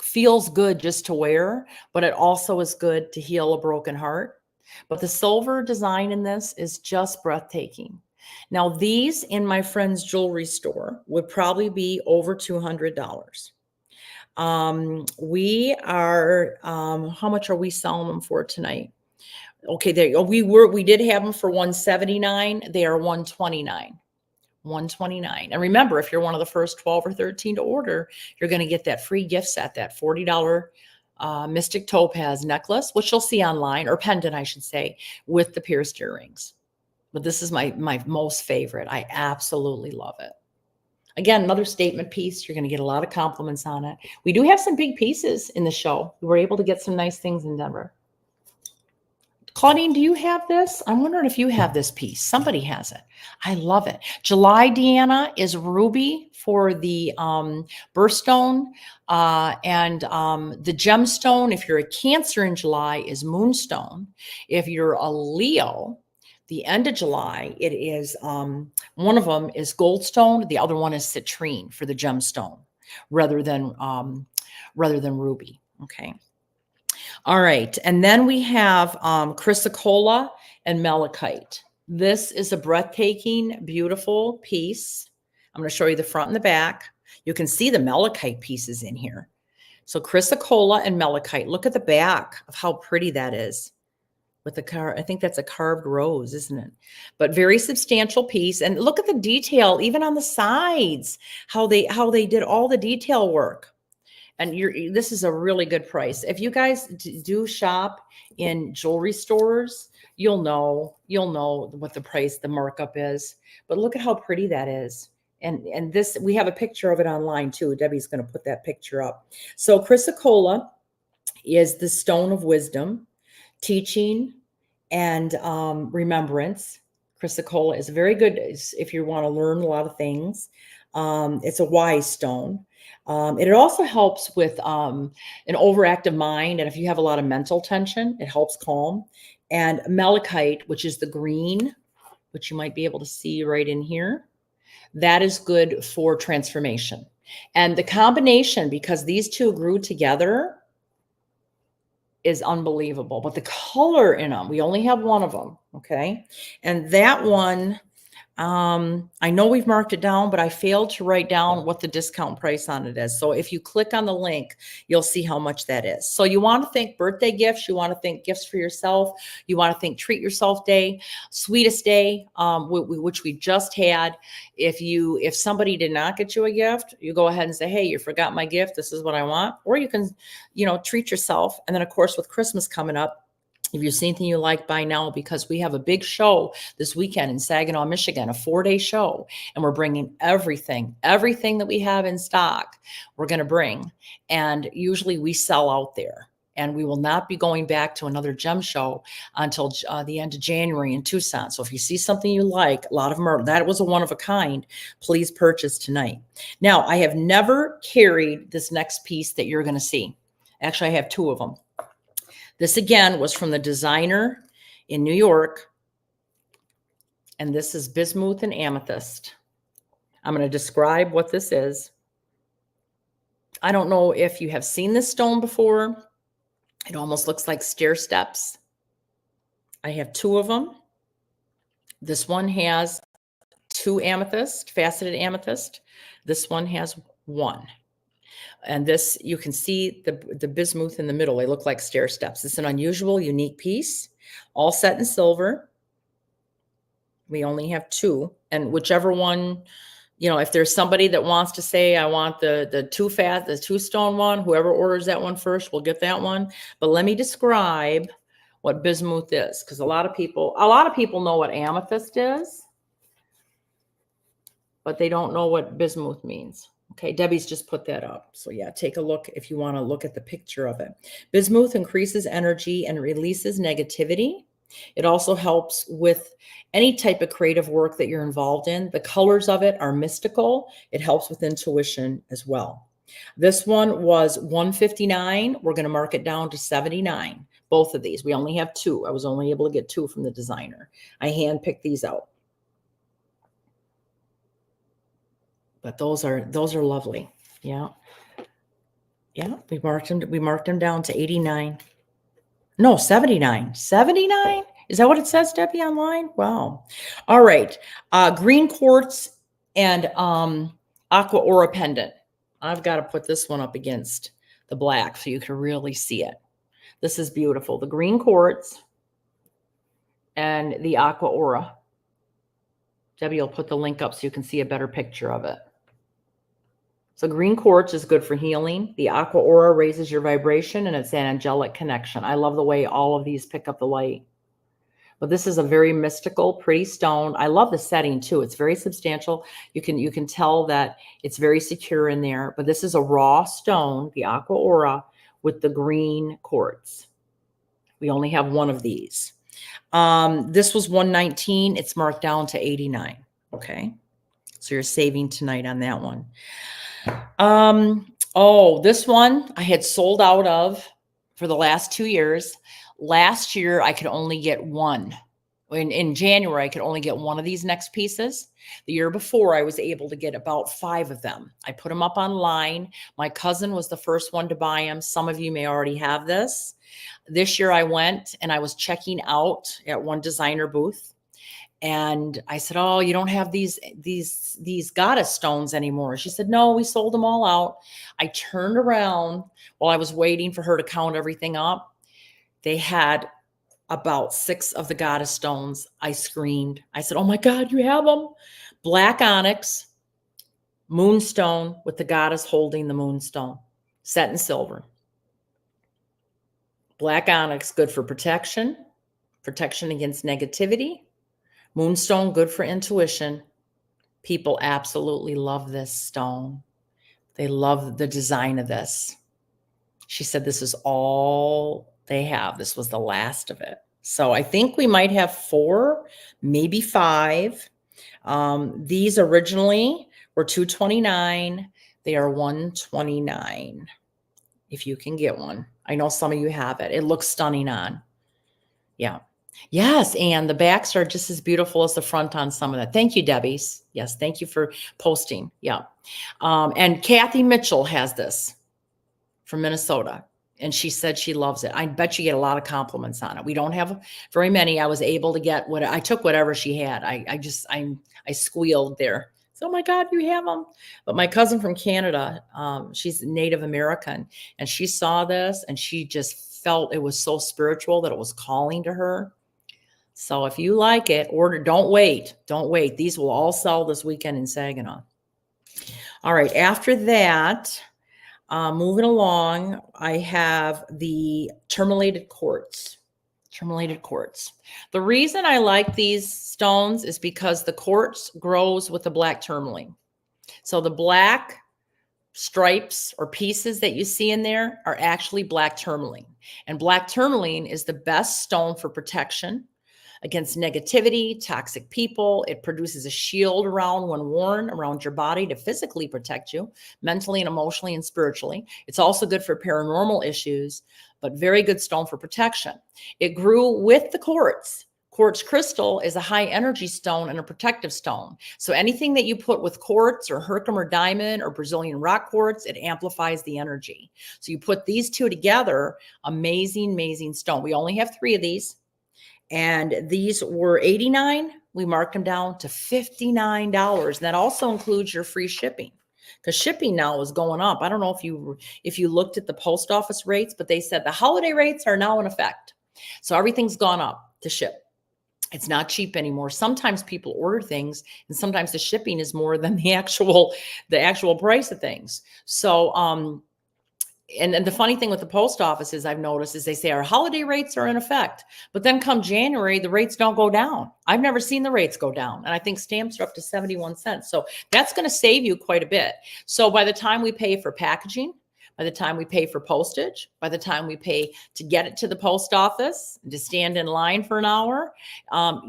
Speaker 1: feels good just to wear, but it also is good to heal a broken heart. But the silver design in this is just breathtaking. Now, these in my friend's jewelry store would probably be over $200. How much are we selling them for tonight? Okay, there you go. We did have them for $179. They are $129. $129. And remember, if you're one of the first 12 or 13 to order, you're going to get that free gift set, that $40 Mystic Topaz necklace, which you'll see online, or pendant, I should say, with the pierced earrings. But this is my most favorite. I absolutely love it. Again, another statement piece. You're going to get a lot of compliments on it. We do have some big pieces in the show. We were able to get some nice things in Denver. Claudine, do you have this? I'm wondering if you have this piece. Somebody has it. I love it. July, Deanna, is ruby for the birthstone. And the gemstone, if you're a Cancer in July, is moonstone. If you're a Leo, the end of July, it is one of them is goldstone. The other one is citrine for the gemstone rather than ruby. Okay. All right. And then we have chrysocolla and malachite. This is a breathtaking, beautiful piece. I'm going to show you the front and the back. You can see the malachite pieces in here. So chrysocolla and malachite. Look at the back of how pretty that is. With the I think that's a carved rose, isn't it? But very substantial piece. And look at the detail, even on the sides, how they did all the detail work. And this is a really good price. If you guys do shop in jewelry stores, you'll know what the price, the markup is. But look at how pretty that is. And this, we have a picture of it online too. Debbie's going to put that picture up. So chrysocolla is the stone of wisdom, teaching, and remembrance. Chrysocolla is very good if you want to learn a lot of things. It's a wise stone. It also helps with an overactive mind. And if you have a lot of mental tension, it helps calm. And malachite, which is the green, which you might be able to see right in here, that is good for transformation. And the combination, because these two grew together, is unbelievable. But the color in them, we only have one of them. Okay. And that one, I know we've marked it down, but I failed to write down what the discount price on it is. So if you click on the link, you'll see how much that is. So you want to think birthday gifts, you want to think gifts for yourself, you want to think treat yourself day, sweetest day, which we just had. If somebody did not get you a gift, you go ahead and say, hey, you forgot my gift. This is what I want. Or you can, treat yourself. And then of course, with Christmas coming up, if you see anything you like, buy now, because we have a big show this weekend in Saginaw, Michigan, a 4-day show. And we're bringing everything that we have in stock, we're going to bring. And usually we sell out there. And we will not be going back to another gem show until the end of January in Tucson. So if you see something you like, a lot of them are, that was a one of a kind, please purchase tonight. Now, I have never carried this next piece that you're going to see. Actually, I have 2 of them. This again was from the designer in New York. And this is bismuth and amethyst. I'm going to describe what this is. I don't know if you have seen this stone before. It almost looks like stair steps. I have 2 of them. This one has 2 amethyst, faceted amethyst. This one has 1. And this, you can see the bismuth in the middle. They look like stair steps. It's an unusual, unique piece, all set in silver. We only have 2. And whichever one, if there's somebody that wants to say, I want the 2 stone one, whoever orders that one first will get that one. But let me describe what bismuth is, because a lot of people know what amethyst is, but they don't know what bismuth means. Okay, Debbie's just put that up. So yeah, take a look if you want to look at the picture of it. Bismuth increases energy and releases negativity. It also helps with any type of creative work that you're involved in. The colors of it are mystical. It helps with intuition as well. This one was $159. We're going to mark it down to $79. Both of these. We only have 2. I was only able to get 2 from the designer. I handpicked these out. But those are lovely. Yeah. Yeah. We marked them down to 89. No, 79. 79? Is that what it says, Debbie, online? Wow. All right. Green quartz and aqua aura pendant. I've got to put this one up against the black so you can really see it. This is beautiful. The green quartz and the aqua aura. Debbie will put the link up so you can see a better picture of it. So green quartz is good for healing. The aqua aura raises your vibration, and it's an angelic connection. I love the way all of these pick up the light. But this is a very mystical, pretty stone. I love the setting too. It's very substantial. You can tell that it's very secure in there. But this is a raw stone, the aqua aura, with the green quartz. We only have 1 of these. This was $119. It's marked down to $89. Okay. So you're saving tonight on that one. This one I had sold out of for the last 2 years. Last year, I could only get 1. In January, I could only get 1 of these next pieces. The year before, I was able to get about 5 of them. I put them up online. My cousin was the first one to buy them. Some of you may already have this. This year I went and I was checking out at one designer booth. And I said, oh, you don't have these goddess stones anymore. She said, no, we sold them all out. I turned around while I was waiting for her to count everything up. They had about 6 of the goddess stones. I screamed. I said, oh my God, you have them. Black onyx, moonstone with the goddess holding the moonstone, set in silver. Black onyx, good for protection against negativity. Moonstone, good for intuition. People absolutely love this stone. They love the design of this. She said this is all they have. This was the last of it. So I think we might have 4, maybe 5. These originally were $229. They are $129 if you can get one. I know some of you have it. It looks stunning on. Yeah. Yes, and the backs are just as beautiful as the front on some of that. Thank you, Debbie's. Yes, thank you for posting. Yeah. And Kathy Mitchell has this from Minnesota. And she said she loves it. I bet you get a lot of compliments on it. We don't have very many. I was able to get I took whatever she had. I squealed there. So, oh my God, you have them. But my cousin from Canada, she's Native American, and she saw this and she just felt it was so spiritual that it was calling to her. So if you like it, order. Don't wait. Don't wait. These will all sell this weekend in Saginaw. All right. After that, moving along, I have the tourmalated quartz. Tourmalated quartz. The reason I like these stones is because the quartz grows with the black tourmaline. So the black stripes or pieces that you see in there are actually black tourmaline. And black tourmaline is the best stone for protection against negativity, toxic people. It produces a shield around when worn around your body to physically protect you, mentally and emotionally and spiritually. It's also good for paranormal issues, but very good stone for protection. It grew with the quartz. Quartz crystal is a high energy stone and a protective stone. So anything that you put with quartz or Herkimer diamond or Brazilian rock quartz, it amplifies the energy. So you put these two together, amazing, amazing stone. We only have 3 of these. And these were $89. We marked them down to $59. And that also includes your free shipping, because shipping now is going up. I don't know if you looked at the post office rates, but they said the holiday rates are now in effect. So everything's gone up to ship. It's not cheap anymore. Sometimes people order things and sometimes the shipping is more than the actual price of things. So, and the funny thing with the post office is I've noticed is they say our holiday rates are in effect, but then come January, the rates don't go down. I've never seen the rates go down. And I think stamps are up to 71 cents. So that's going to save you quite a bit. So by the time we pay for packaging, by the time we pay for postage, by the time we pay to get it to the post office, to stand in line for an hour,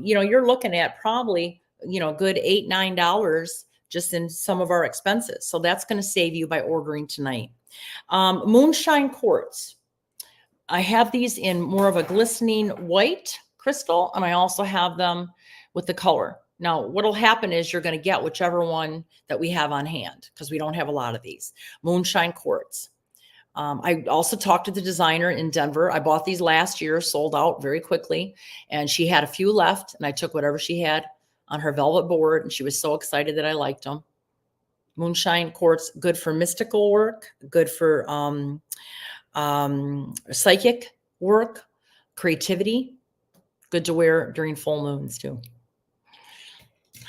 Speaker 1: you're looking at probably, good $8, $9 just in some of our expenses. So that's going to save you by ordering tonight. Moonshine quartz. I have these in more of a glistening white crystal, and I also have them with the color. Now, what'll happen is you're going to get whichever one that we have on hand, because we don't have a lot of these. Moonshine quartz. I also talked to the designer in Denver. I bought these last year, sold out very quickly, and she had a few left, and I took whatever she had on her velvet board, and she was so excited that I liked them. Moonshine quartz, good for mystical work, good for psychic work, creativity, good to wear during full moons too.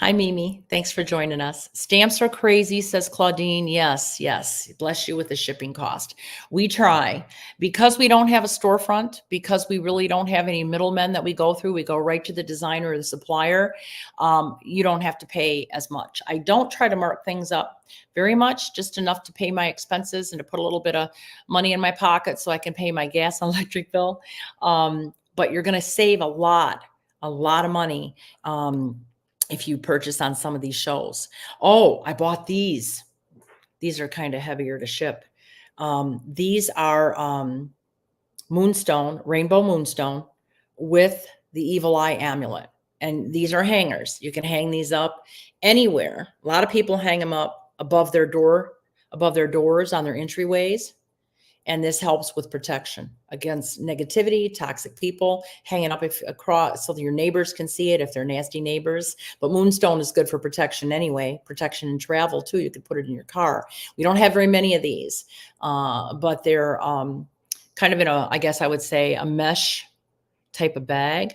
Speaker 1: Hi, Mimi. Thanks for joining us. Stamps are crazy, says Claudine. Yes, yes. Bless you with the shipping cost. We try. Because we don't have a storefront, because we really don't have any middlemen that we go through, we go right to the designer or the supplier. You don't have to pay as much. I don't try to mark things up very much, just enough to pay my expenses and to put a little bit of money in my pocket so I can pay my gas and electric bill. But you're going to save a lot of money. If you purchase on some of these shows. Oh, I bought these. These are kind of heavier to ship. These are moonstone, rainbow moonstone with the evil eye amulet. And these are hangers. You can hang these up anywhere. A lot of people hang them up above their doors on their entryways. And this helps with protection against negativity, toxic people, hanging up across so that your neighbors can see it if they're nasty neighbors. But moonstone is good for protection anyway, protection in travel too. You could put it in your car. We don't have very many of these, but they're kind of in I guess I would say, a mesh type of bag.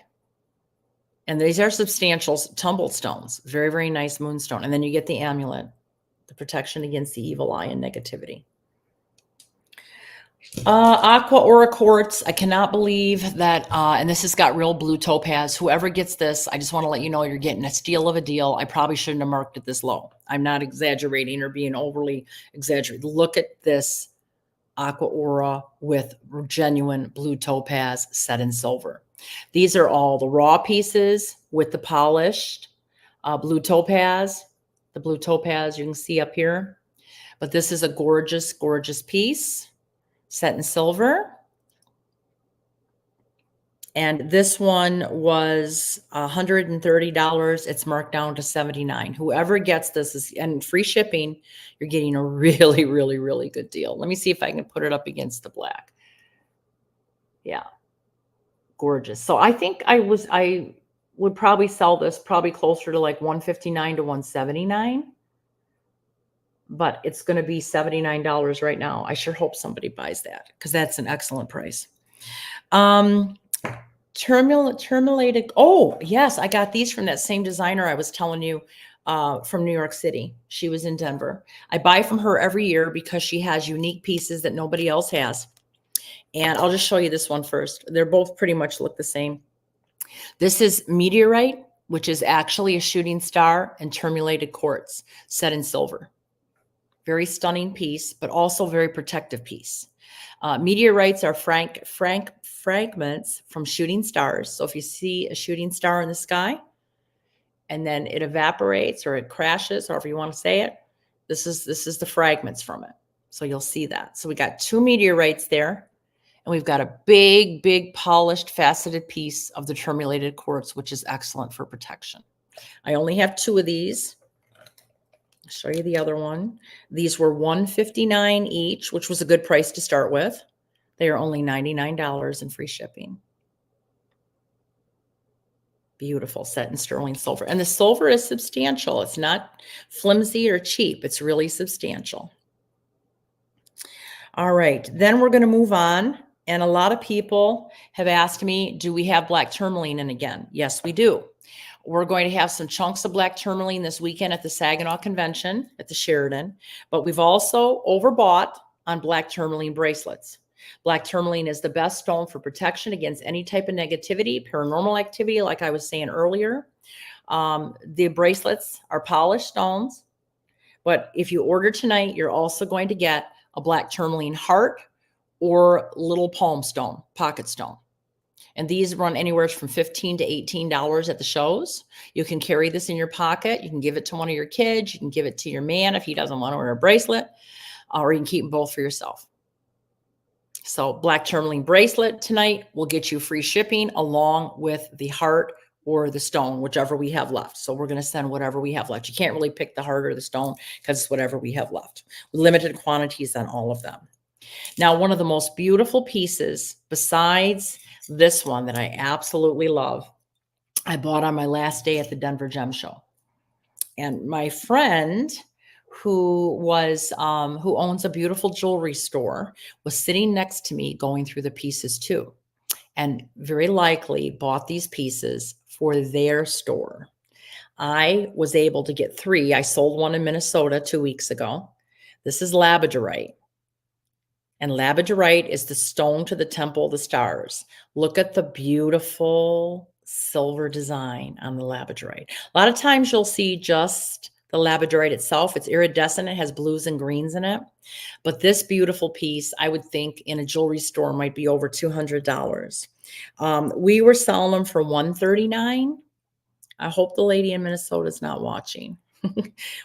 Speaker 1: And these are substantial tumbled stones, very, very nice moonstone. And then you get the amulet, the protection against the evil eye and negativity. Aqua Aura quartz. I cannot believe that, and this has got real blue topaz. Whoever gets this, I just want to let you know you're getting a steal of a deal. I probably shouldn't have marked it this low. I'm not exaggerating or being overly exaggerated. Look at this Aqua Aura with genuine blue topaz set in silver. These are all the raw pieces with the polished blue topaz. The blue topaz you can see up here. But this is a gorgeous, gorgeous piece. Set in silver. And this one was $130. It's marked down to $79. Whoever gets this and free shipping, you're getting a really, really, really good deal. Let me see if I can put it up against the black. Yeah. Gorgeous. So I think I would probably sell this probably closer to like 159 to 179, but it's going to be $79 right now. I sure hope somebody buys that because that's an excellent price. Terminated. Oh, yes. I got these from that same designer I was telling you from New York City. She was in Denver. I buy from her every year because she has unique pieces that nobody else has. And I'll just show you this one first. They're both pretty much look the same. This is meteorite, which is actually a shooting star and terminated quartz set in silver. Very stunning piece, but also very protective piece. Meteorites are fragments from shooting stars. So if you see a shooting star in the sky and then it evaporates or it crashes, however you want to say it, this is the fragments from it. So you'll see that. So we got 2 meteorites there. And we've got a big, big polished faceted piece of the terminated quartz, which is excellent for protection. I only have 2 of these. I'll show you the other one. These were $159 each, which was a good price to start with. They are only $99 in free shipping. Beautiful, set in sterling silver. And the silver is substantial. It's not flimsy or cheap. It's really substantial. All right, then we're going to move on. And a lot of people have asked me, do we have black tourmaline in again? Yes, we do. We're going to have some chunks of black tourmaline this weekend at the Saginaw Convention at the Sheridan, but we've also overbought on black tourmaline bracelets. Black tourmaline is the best stone for protection against any type of negativity, paranormal activity, like I was saying earlier. The bracelets are polished stones, but if you order tonight, you're also going to get a black tourmaline heart or little palm stone, pocket stone. And these run anywhere from $15 to $18 at the shows. You can carry this in your pocket. You can give it to one of your kids. You can give it to your man if he doesn't want to wear a bracelet, or you can keep them both for yourself. So black tourmaline bracelet tonight will get you free shipping along with the heart or the stone, whichever we have left. So we're going to send whatever we have left. You can't really pick the heart or the stone because it's whatever we have left. Limited quantities on all of them. Now, one of the most beautiful pieces besides this one that I absolutely love, I bought on my last day at the Denver Gem Show. And my friend who owns a beautiful jewelry store was sitting next to me going through the pieces too. And very likely bought these pieces for their store. I was able to get 3. I sold one in Minnesota 2 weeks ago. This is labradorite. And labradorite is the stone to the temple of the stars. Look at the beautiful silver design on the labradorite. A lot of times you'll see just the labradorite itself. It's iridescent. It has blues and greens in it. But this beautiful piece, I would think in a jewelry store might be over $200. We were selling them for $139. I hope the lady in Minnesota is not watching.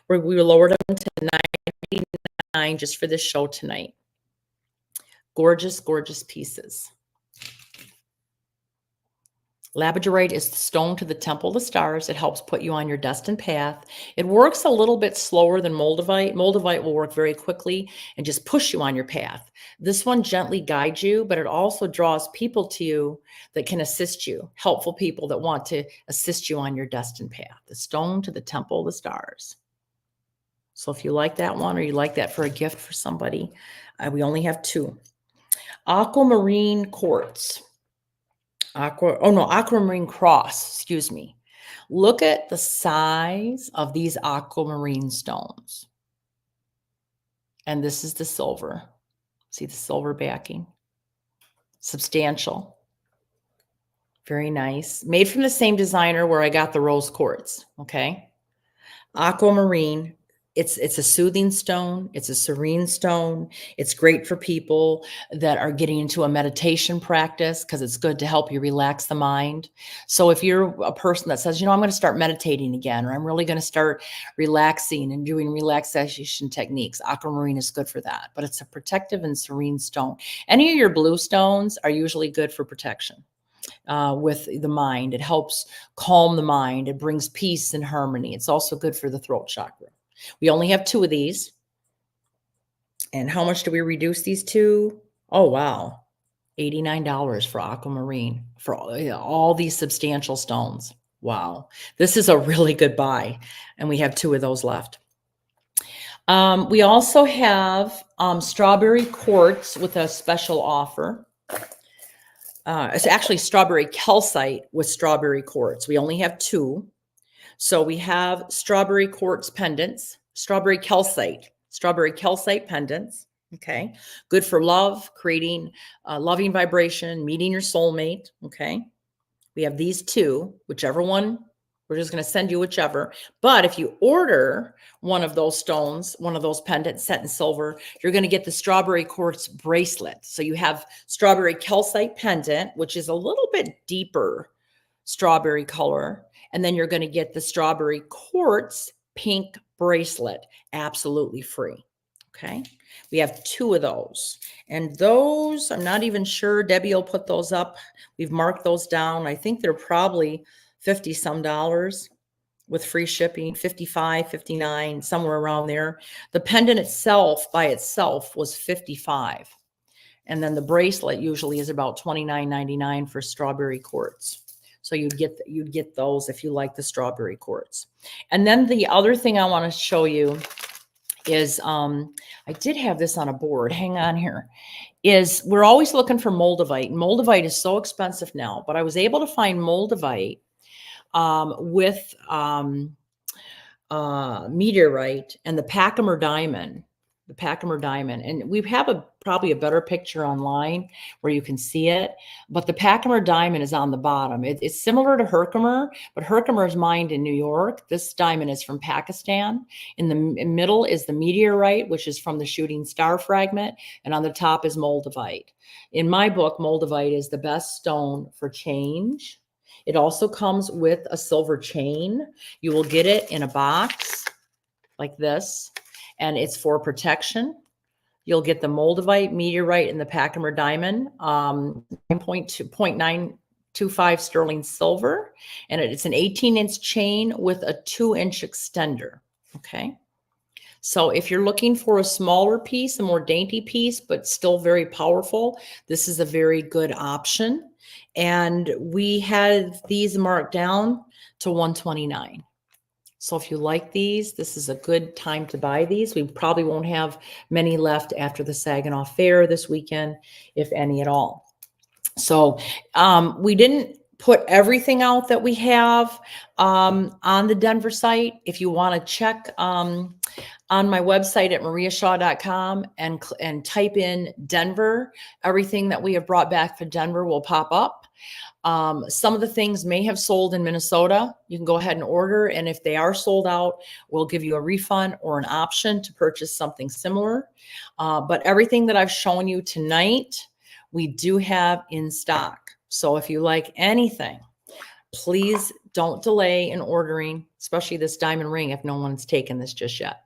Speaker 1: We lowered them to $99 just for this show tonight. Gorgeous, gorgeous pieces. Labradorite is the stone to the temple of the stars. It helps put you on your destined path. It works a little bit slower than moldavite. Moldavite will work very quickly and just push you on your path. This one gently guides you, but it also draws people to you that can assist you, helpful people that want to assist you on your destined path. The stone to the temple of the stars. So if you like that one or you like that for a gift for somebody, we only have 2. Aquamarine quartz. Aquamarine cross, excuse me. Look at the size of these aquamarine stones. And this is the silver. See the silver backing? Substantial. Very nice. Made from the same designer where I got the rose quartz, okay? Aquamarine. It's a soothing stone. It's a serene stone. It's great for people that are getting into a meditation practice because it's good to help you relax the mind. So if you're a person that says, I'm going to start meditating again, or I'm really going to start relaxing and doing relaxation techniques, aquamarine is good for that. But it's a protective and serene stone. Any of your blue stones are usually good for protection. With the mind. It helps calm the mind. It brings peace and harmony. It's also good for the throat chakra. We only have 2 of these. And how much do we reduce these to? Oh, wow. $89 for aquamarine for all these substantial stones. Wow. This is a really good buy. And we have 2 of those left. We also have strawberry quartz with a special offer. It's actually strawberry calcite with strawberry quartz. We only have 2. So we have strawberry quartz pendants, strawberry calcite pendants. Okay. Good for love, creating loving vibration, meeting your soulmate. Okay. We have these 2, whichever one, we're just going to send you whichever. But if you order one of those stones, one of those pendants set in silver, you're going to get the strawberry quartz bracelet. So you have strawberry calcite pendant, which is a little bit deeper strawberry color. And then you're going to get the strawberry quartz pink bracelet, absolutely free. Okay. We have 2 of those. And those, I'm not even sure. Debbie will put those up. We've marked those down. I think they're probably $50 some with free shipping, 55, 59, somewhere around there. The pendant itself by itself was 55. And then the bracelet usually is about $29.99 for strawberry quartz. So you'd get those if you like the strawberry quartz. And then the other thing I want to show you is, I did have this on a board, hang on here, is we're always looking for moldavite. Moldavite is so expensive now, but I was able to find moldavite with meteorite and the Pachymer diamond. And we have probably a better picture online where you can see it, but the Pachymer diamond is on the bottom. It's similar to Herkimer, but Herkimer is mined in New York. This diamond is from Pakistan. In the middle is the meteorite, which is from the shooting star fragment, and on the top is moldavite. In my book, moldavite is the best stone for change. It also comes with a silver chain. You will get it in a box like this, and it's for protection. You'll get the moldavite, meteorite, and the Pachymer diamond, 0.925 sterling silver, and it's an 18-inch chain with a 2-inch extender. Okay. So if you're looking for a smaller piece, a more dainty piece, but still very powerful, this is a very good option. And we had these marked down to $129. So if you like these, this is a good time to buy these. We probably won't have many left after the Saginaw Fair this weekend, if any at all. So we didn't put everything out that we have on the Denver site. If you want to check on my website at mariashaw.com and type in Denver, everything that we have brought back for Denver will pop up. Some of the things may have sold in Minnesota. You can go ahead and order. And if they are sold out, we'll give you a refund or an option to purchase something similar. But everything that I've shown you tonight, we do have in stock. So if you like anything, please don't delay in ordering, especially this diamond ring if no one's taken this just yet.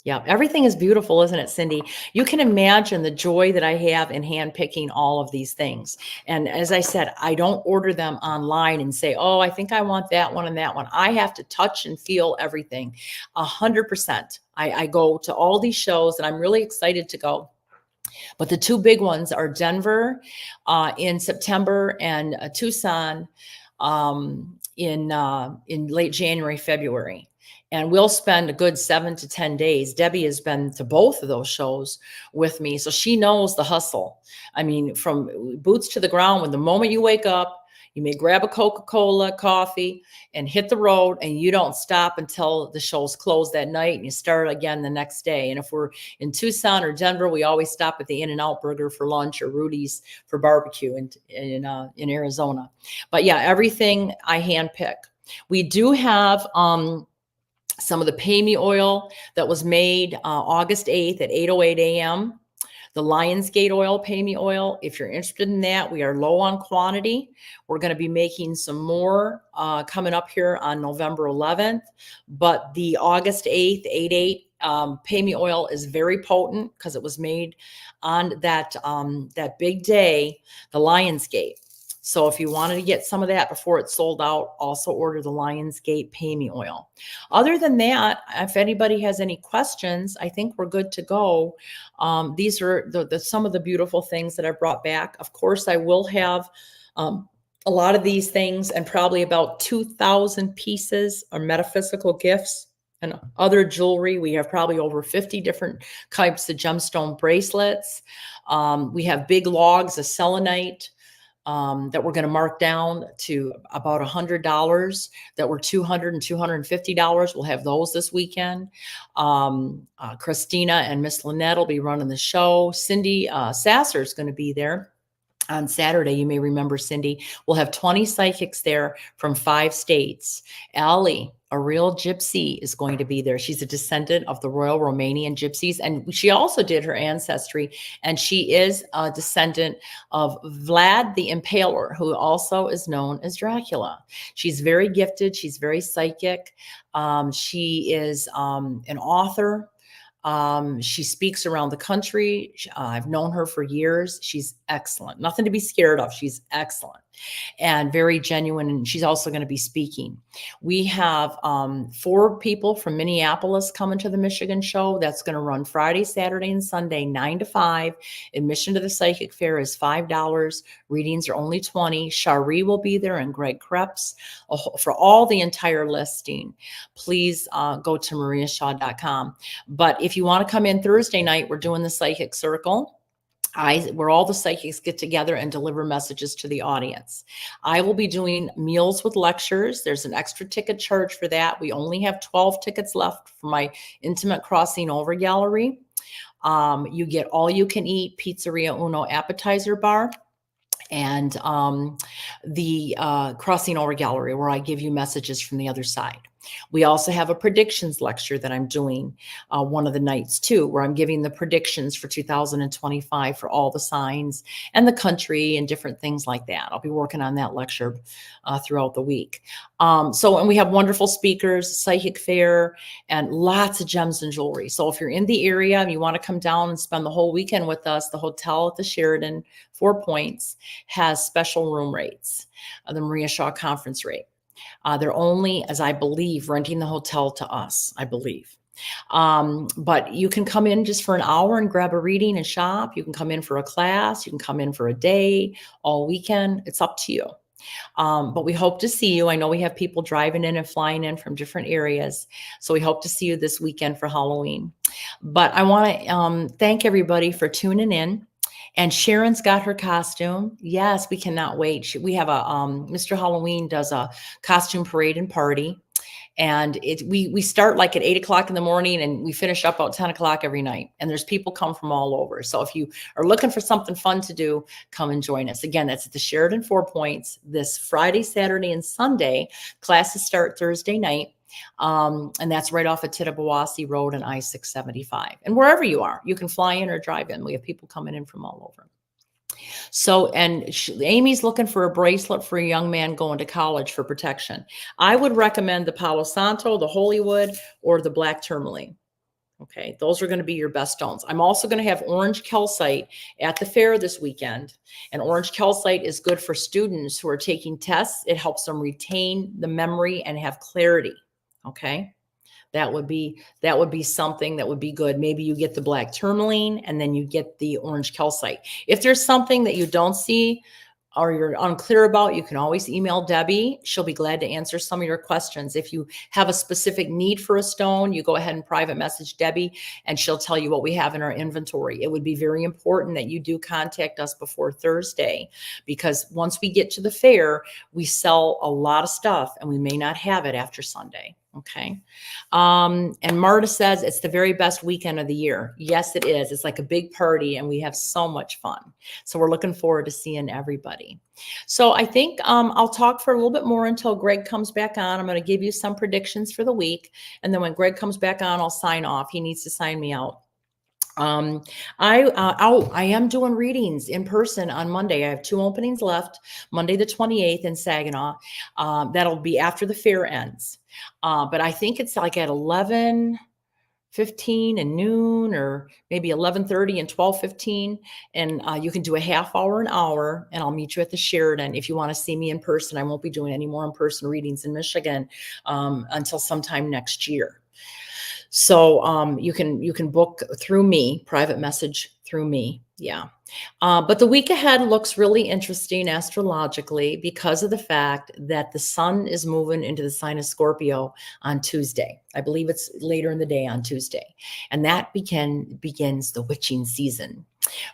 Speaker 1: Yeah, everything is beautiful, isn't it, Cindy? You can imagine the joy that I have in handpicking all of these things. And as I said, I don't order them online and say, oh, I think I want that one and that one. I have to touch and feel everything 100%. I go to all these shows and I'm really excited to go. But the 2 big ones are Denver in September and Tucson in late January, February. And we'll spend a good 7 to 10 days. Debbie has been to both of those shows with me. So she knows the hustle. I mean, from boots to the ground, when the moment you wake up, you may grab a Coca-Cola, coffee, and hit the road, and you don't stop until the show's closed that night, and you start again the next day. And if we're in Tucson or Denver, we always stop at the In-N-Out Burger for lunch or Rudy's for barbecue in Arizona. But yeah, everything I handpick. We do have some of the Pay Me oil that was made August 8th at 8:08 a.m. The Lionsgate oil, Pay Me oil. If you're interested in that, we are low on quantity. We're going to be making some more coming up here on November 11th. But the August 8th, 8/8 Pay Me oil is very potent because it was made on that big day, the Lionsgate. So if you wanted to get some of that before it's sold out, also order the Lionsgate Pay Me oil. Other than that, if anybody has any questions, I think we're good to go. These are some of the beautiful things that I brought back. Of course, I will have a lot of these things, and probably about 2,000 pieces are metaphysical gifts and other jewelry. We have probably over 50 different types of gemstone bracelets. We have big logs of selenite that we're going to mark down to about $100 that were $200 and $250. We'll have those this weekend. Christina and Miss Lynette will be running the show. Cindy Sasser is going to be there on Saturday. You may remember Cindy. We'll have 20 psychics there from 5 states. Allie, a real gypsy, is going to be there. She's a descendant of the Royal Romanian Gypsies, and she also did her ancestry, and she is a descendant of Vlad the Impaler, who also is known as Dracula. She's very gifted. She's very psychic. She is an author. She speaks around the country. I've known her for years. She's excellent. Nothing to be scared of. She's excellent and very genuine. And she's also going to be speaking. We have 4 people from Minneapolis coming to the Michigan show. That's going to run Friday, Saturday, and Sunday, 9 to 5. Admission to the Psychic Fair is $5. Readings are only $20. Shari will be there, and Greg Krebs. For all the entire listing, please go to mariashaw.com. But if you want to come in Thursday night, we're doing the Psychic Circle. Where all the psychics get together and deliver messages to the audience. I will be doing meals with lectures. There's an extra ticket charge for that. We only have 12 tickets left for my Intimate Crossing Over Gallery. You get all you can eat Pizzeria Uno appetizer bar, and the Crossing Over Gallery, where I give you messages from the other side. We also have a predictions lecture that I'm doing one of the nights too, where I'm giving the predictions for 2025 for all the signs and the country and different things like that. I'll be working on that lecture throughout the week. And we have wonderful speakers, psychic fair, and lots of gems and jewelry. So if you're in the area and you want to come down and spend the whole weekend with us, the hotel at the Sheraton, 4 Points, has special room rates, the Maria Shaw conference rate. They're only, as I believe, renting the hotel to us, I believe. But you can come in just for an hour and grab a reading and shop. You can come in for a class. You can come in for a day, all weekend. It's up to you. But we hope to see you. I know we have people driving in and flying in from different areas. So we hope to see you this weekend for Halloween. But I want to thank everybody for tuning in. And Sharon's got her costume. Yes, we cannot wait. We have a Mr. Halloween does a costume parade and party. And we start like at 8 o'clock in the morning and we finish up about 10 o'clock every night. And there's people come from all over. So if you are looking for something fun to do, come and join us. Again, that's at the Sheraton 4 Points this Friday, Saturday, and Sunday. Classes start Thursday night. And that's right off of Tittabawassee Road and I-675. And wherever you are, you can fly in or drive in. We have people coming in from all over. So, and Amy's looking for a bracelet for a young man going to college for protection. I would recommend the Palo Santo, the Hollywood, or the black tourmaline. Okay, those are going to be your best stones. I'm also going to have orange calcite at the fair this weekend. And orange calcite is good for students who are taking tests. It helps them retain the memory and have clarity. Okay, that would be something that would be good. Maybe you get the black tourmaline and then you get the orange calcite. If there's something that you don't see or you're unclear about, you can always email Debbie. She'll be glad to answer some of your questions. If you have a specific need for a stone, you go ahead and private message Debbie and she'll tell you what we have in our inventory. It would be very important that you do contact us before Thursday, because once we get to the fair, we sell a lot of stuff and we may not have it after Sunday. Okay. And Marta says it's the very best weekend of the year. Yes, it is. It's like a big party and we have so much fun. So we're looking forward to seeing everybody. So I think I'll talk for a little bit more until Greg comes back on. I'm going to give you some predictions for the week. And then when Greg comes back on, I'll sign off. He needs to sign me out. I am doing readings in person on Monday. I have 2 openings left, Monday the 28th in Saginaw. That'll be after the fair ends. But I think it's like at 11 12:15 and noon, or maybe 11:30 and 12:15. And you can do a half hour, an hour, and I'll meet you at the Sheridan. If you want to see me in person, I won't be doing any more in-person readings in Michigan until sometime next year. So you can book through me, private message through me. Yeah. But the week ahead looks really interesting astrologically because of the fact that the sun is moving into the sign of Scorpio on Tuesday. I believe it's later in the day on Tuesday. And that begins the witching season,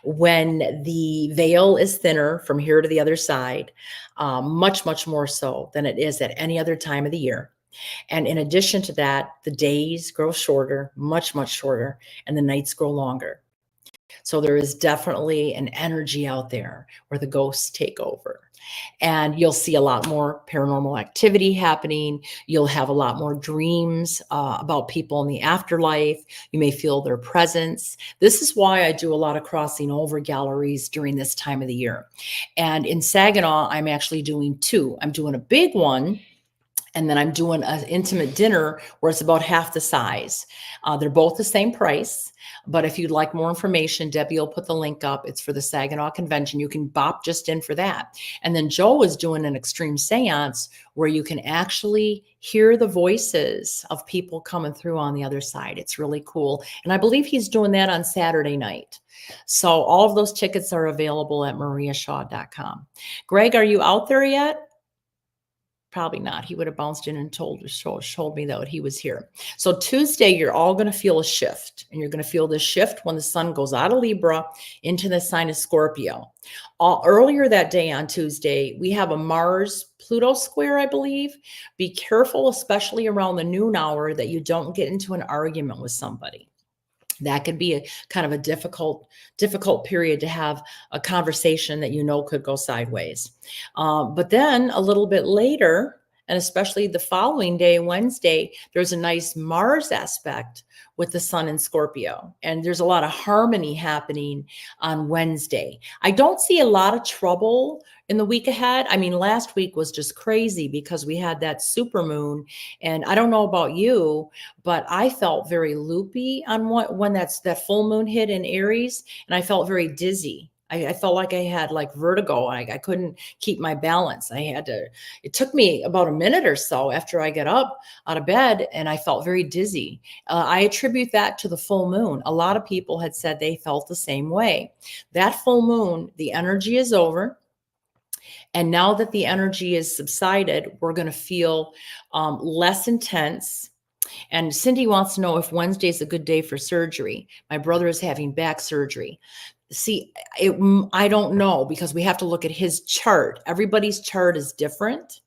Speaker 1: when the veil is thinner from here to the other side, much, much more so than it is at any other time of the year. And in addition to that, the days grow shorter, much, much shorter, and the nights grow longer. So there is definitely an energy out there where the ghosts take over. And you'll see a lot more paranormal activity happening. You'll have a lot more dreams about people in the afterlife. You may feel their presence. This is why I do a lot of crossing over galleries during this time of the year. And in Saginaw, I'm actually doing two. I'm doing a big one, and then I'm doing an intimate dinner where it's about half the size. They're both the same price. But if you'd like more information, Debbie will put the link up. It's for the Saginaw Convention. You can bop just in for that. And then Joe is doing an extreme seance where you can actually hear the voices of people coming through on the other side. It's really cool. And I believe he's doing that on Saturday night. So all of those tickets are available at mariashaw.com. Greg, are you out there yet? Probably not. He would have bounced in and told me that he was here. So Tuesday, you're all going to feel a shift, and you're going to feel this shift when the sun goes out of Libra into the sign of Scorpio. Earlier that day on Tuesday, we have a Mars-Pluto square, I believe. Be careful, especially around the noon hour, that you don't get into an argument with somebody. That could be a kind of a difficult period to have a conversation that could go sideways. But then a little bit later, and especially the following day, Wednesday, there's a nice Mars aspect with the sun in Scorpio. And there's a lot of harmony happening on Wednesday. I don't see a lot of trouble in the week ahead. I mean, last week was just crazy because we had that super moon. And I don't know about you, but I felt very loopy on when that full moon hit in Aries, and I felt very dizzy. I felt like I had like vertigo. I couldn't keep my balance. It took me about a minute or so after I got up out of bed, and I felt very dizzy. I attribute that to the full moon. A lot of people had said they felt the same way. That full moon, the energy is over. And now that the energy is subsided, we're going to feel less intense. And Cindy wants to know if Wednesday is a good day for surgery. My brother is having back surgery. See, I don't know, because we have to look at his chart. Everybody's chart is different.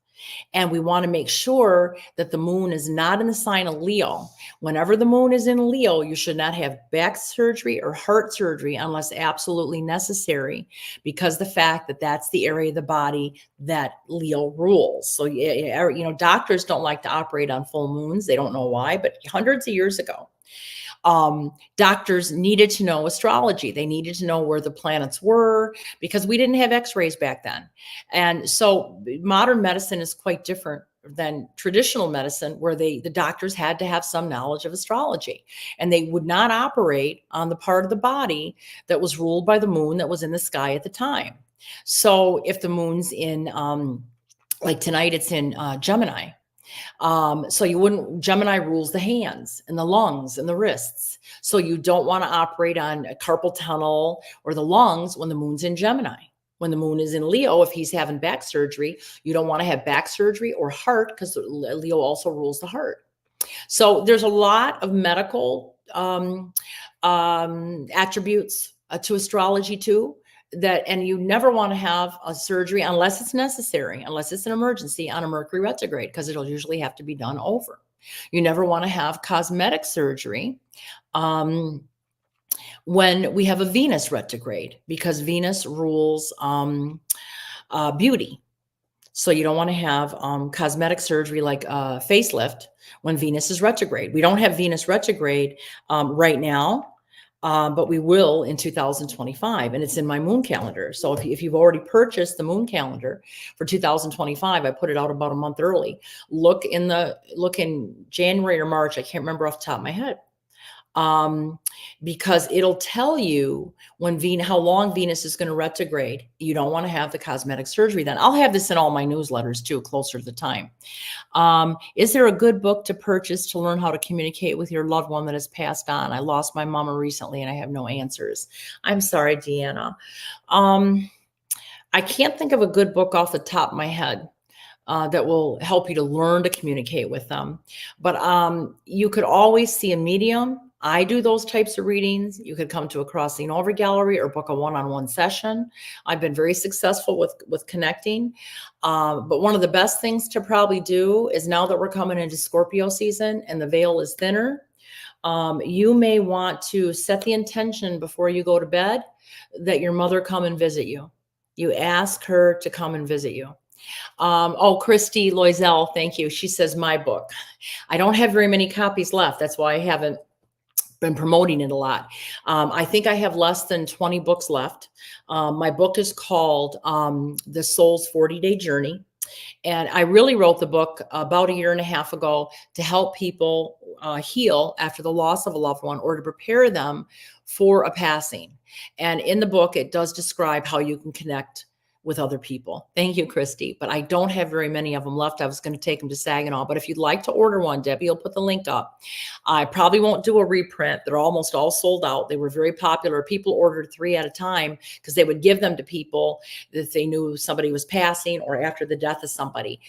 Speaker 1: And we want to make sure that the moon is not in the sign of Leo. Whenever the moon is in Leo, you should not have back surgery or heart surgery unless absolutely necessary, because the fact that that's the area of the body that Leo rules. So, doctors don't like to operate on full moons. They don't know why, but hundreds of years ago, doctors needed to know astrology. They needed to know where the planets were, because we didn't have x-rays back then. And so modern medicine is quite different than traditional medicine, where the doctors had to have some knowledge of astrology, and they would not operate on the part of the body that was ruled by the moon that was in the sky at the time. So if the moon's in, like tonight, it's in Gemini. So Gemini rules the hands and the lungs and the wrists. So you don't want to operate on a carpal tunnel or the lungs when the moon's in Gemini. When the moon is in Leo, if he's having back surgery, you don't want to have back surgery or heart, because Leo also rules the heart. So there's a lot of medical attributes to astrology too. And you never want to have a surgery unless it's necessary, unless it's an emergency on a Mercury retrograde, because it'll usually have to be done over. You never want to have cosmetic surgery when we have a Venus retrograde, because Venus rules beauty. So you don't want to have cosmetic surgery like facelift when Venus is retrograde. We don't have Venus retrograde right now. But we will in 2025, and it's in my moon calendar. So if you've already purchased the moon calendar for 2025, I put it out about a month early. Look in January or March. I can't remember off the top of my head. because it'll tell you when how long Venus is going to retrograde. You don't want to have the cosmetic surgery then. I'll have this in all my newsletters too, closer to the time. Is there a good book to purchase to learn how to communicate with your loved one that has passed on? I lost my mama recently and I have no answers. I'm sorry, Deanna. I can't think of a good book off the top of my head that will help you to learn to communicate with them. But you could always see a medium. I do those types of readings. You could come to a Crossing Over gallery or book a one-on-one session. I've been very successful with connecting. But one of the best things to probably do is, now that we're coming into Scorpio season and the veil is thinner, you may want to set the intention before you go to bed that your mother come and visit you. You ask her to come and visit you. Oh, Christy Loisel, thank you. She says, my book. I don't have very many copies left. That's why I haven't been promoting it a lot. I think I have less than 20 books left. My book is called The Soul's 40-Day Journey. And I really wrote the book about a year and a half ago to help people heal after the loss of a loved one, or to prepare them for a passing. And in the book, it does describe how you can connect with other people. Thank you, Christy. But I don't have very many of them left. I was going to take them to Saginaw. But if you'd like to order one, Debbie will put the link up. I probably won't do a reprint. They're almost all sold out. They were very popular. People ordered 3 at a time because they would give them to people that they knew somebody was passing or after the death of somebody.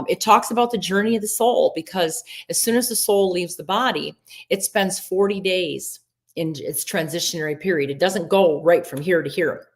Speaker 1: It talks about the journey of the soul, because as soon as the soul leaves the body, it spends 40 days in its transitionary period. It doesn't go right from here to here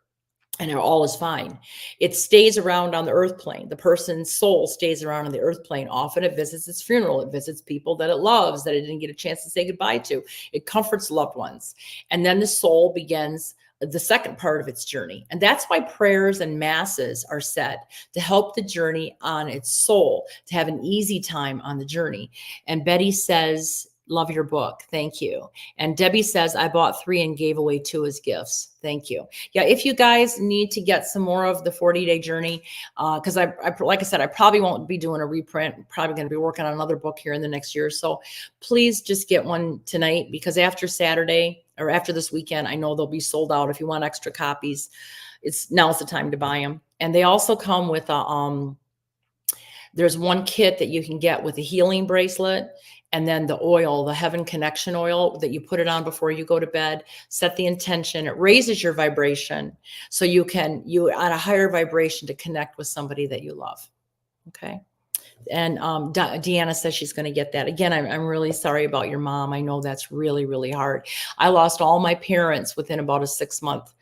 Speaker 1: and all is fine. It stays around on the earth plane. The person's soul stays around on the earth plane. Often it visits its funeral. It visits people that it loves, that it didn't get a chance to say goodbye to. It comforts loved ones. And then the soul begins the second part of its journey. And that's why prayers and masses are said, to help the journey on its soul, to have an easy time on the journey. And Betty says, love your book. Thank you. And Debbie says, I bought 3 and gave away 2 as gifts. Thank you. Yeah, if you guys need to get some more of the 40-day journey, because I like I said, I probably won't be doing a reprint. I'm probably going to be working on another book here in the next year or so. Please just get one tonight, because after this weekend, I know they'll be sold out. If you want extra copies, now's the time to buy them. And they also come with there's one kit that you can get with a healing bracelet, and then the oil, the Heaven Connection oil, that you put it on before you go to bed. Set the intention. It raises your vibration, so you at a higher vibration to connect with somebody that you love. Okay. And Deanna says she's going to get that. Again, I'm really sorry about your mom. I know that's really, really hard. I lost all my parents within about a 6-month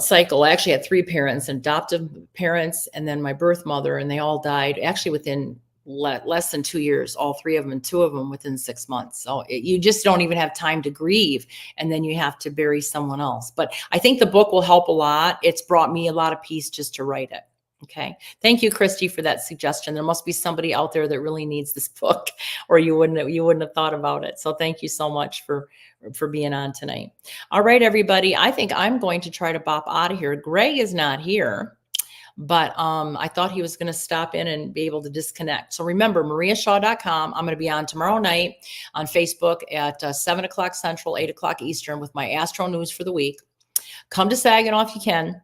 Speaker 1: cycle. I actually had 3 parents, adoptive parents, and then my birth mother, and they all died actually within less than 2 years, all 3 of them, and 2 of them within 6 months. So you just don't even have time to grieve, and then you have to bury someone else. But I think the book will help a lot. It's brought me a lot of peace just to write it. Okay. Thank you, Christy, for that suggestion. There must be somebody out there that really needs this book, or you wouldn't have thought about it. So thank you so much for being on tonight. All right, everybody. I think I'm going to try to bop out of here. Greg is not here, but I thought he was going to stop in and be able to disconnect. So remember, mariashaw.com. I'm going to be on tomorrow night on Facebook at 7 o'clock Central, 8 o'clock Eastern with my Astro News for the week. Come to Saginaw if you can.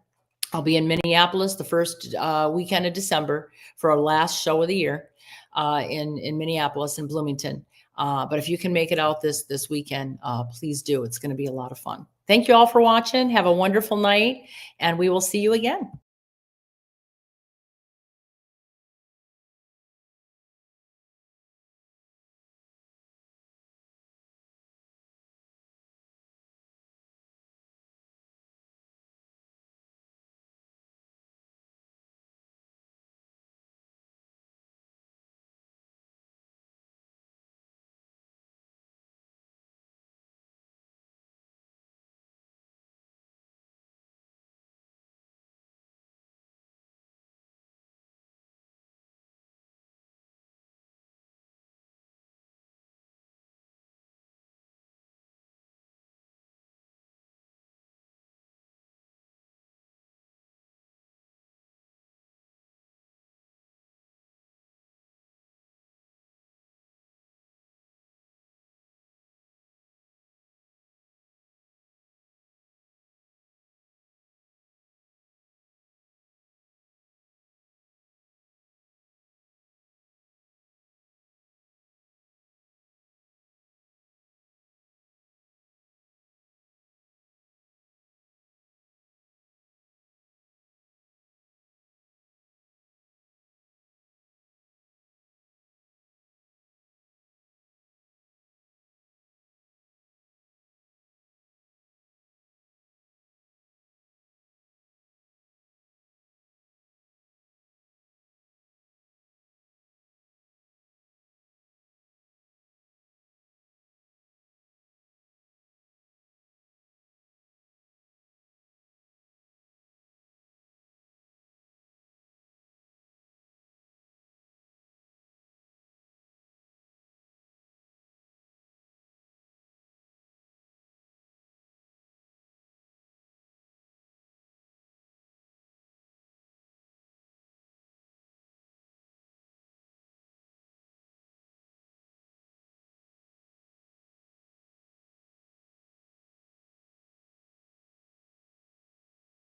Speaker 1: I'll be in Minneapolis the first weekend of December for our last show of the year in Minneapolis and Bloomington. But if you can make it out this weekend, please do. It's going to be a lot of fun. Thank you all for watching. Have a wonderful night, and we will see you again.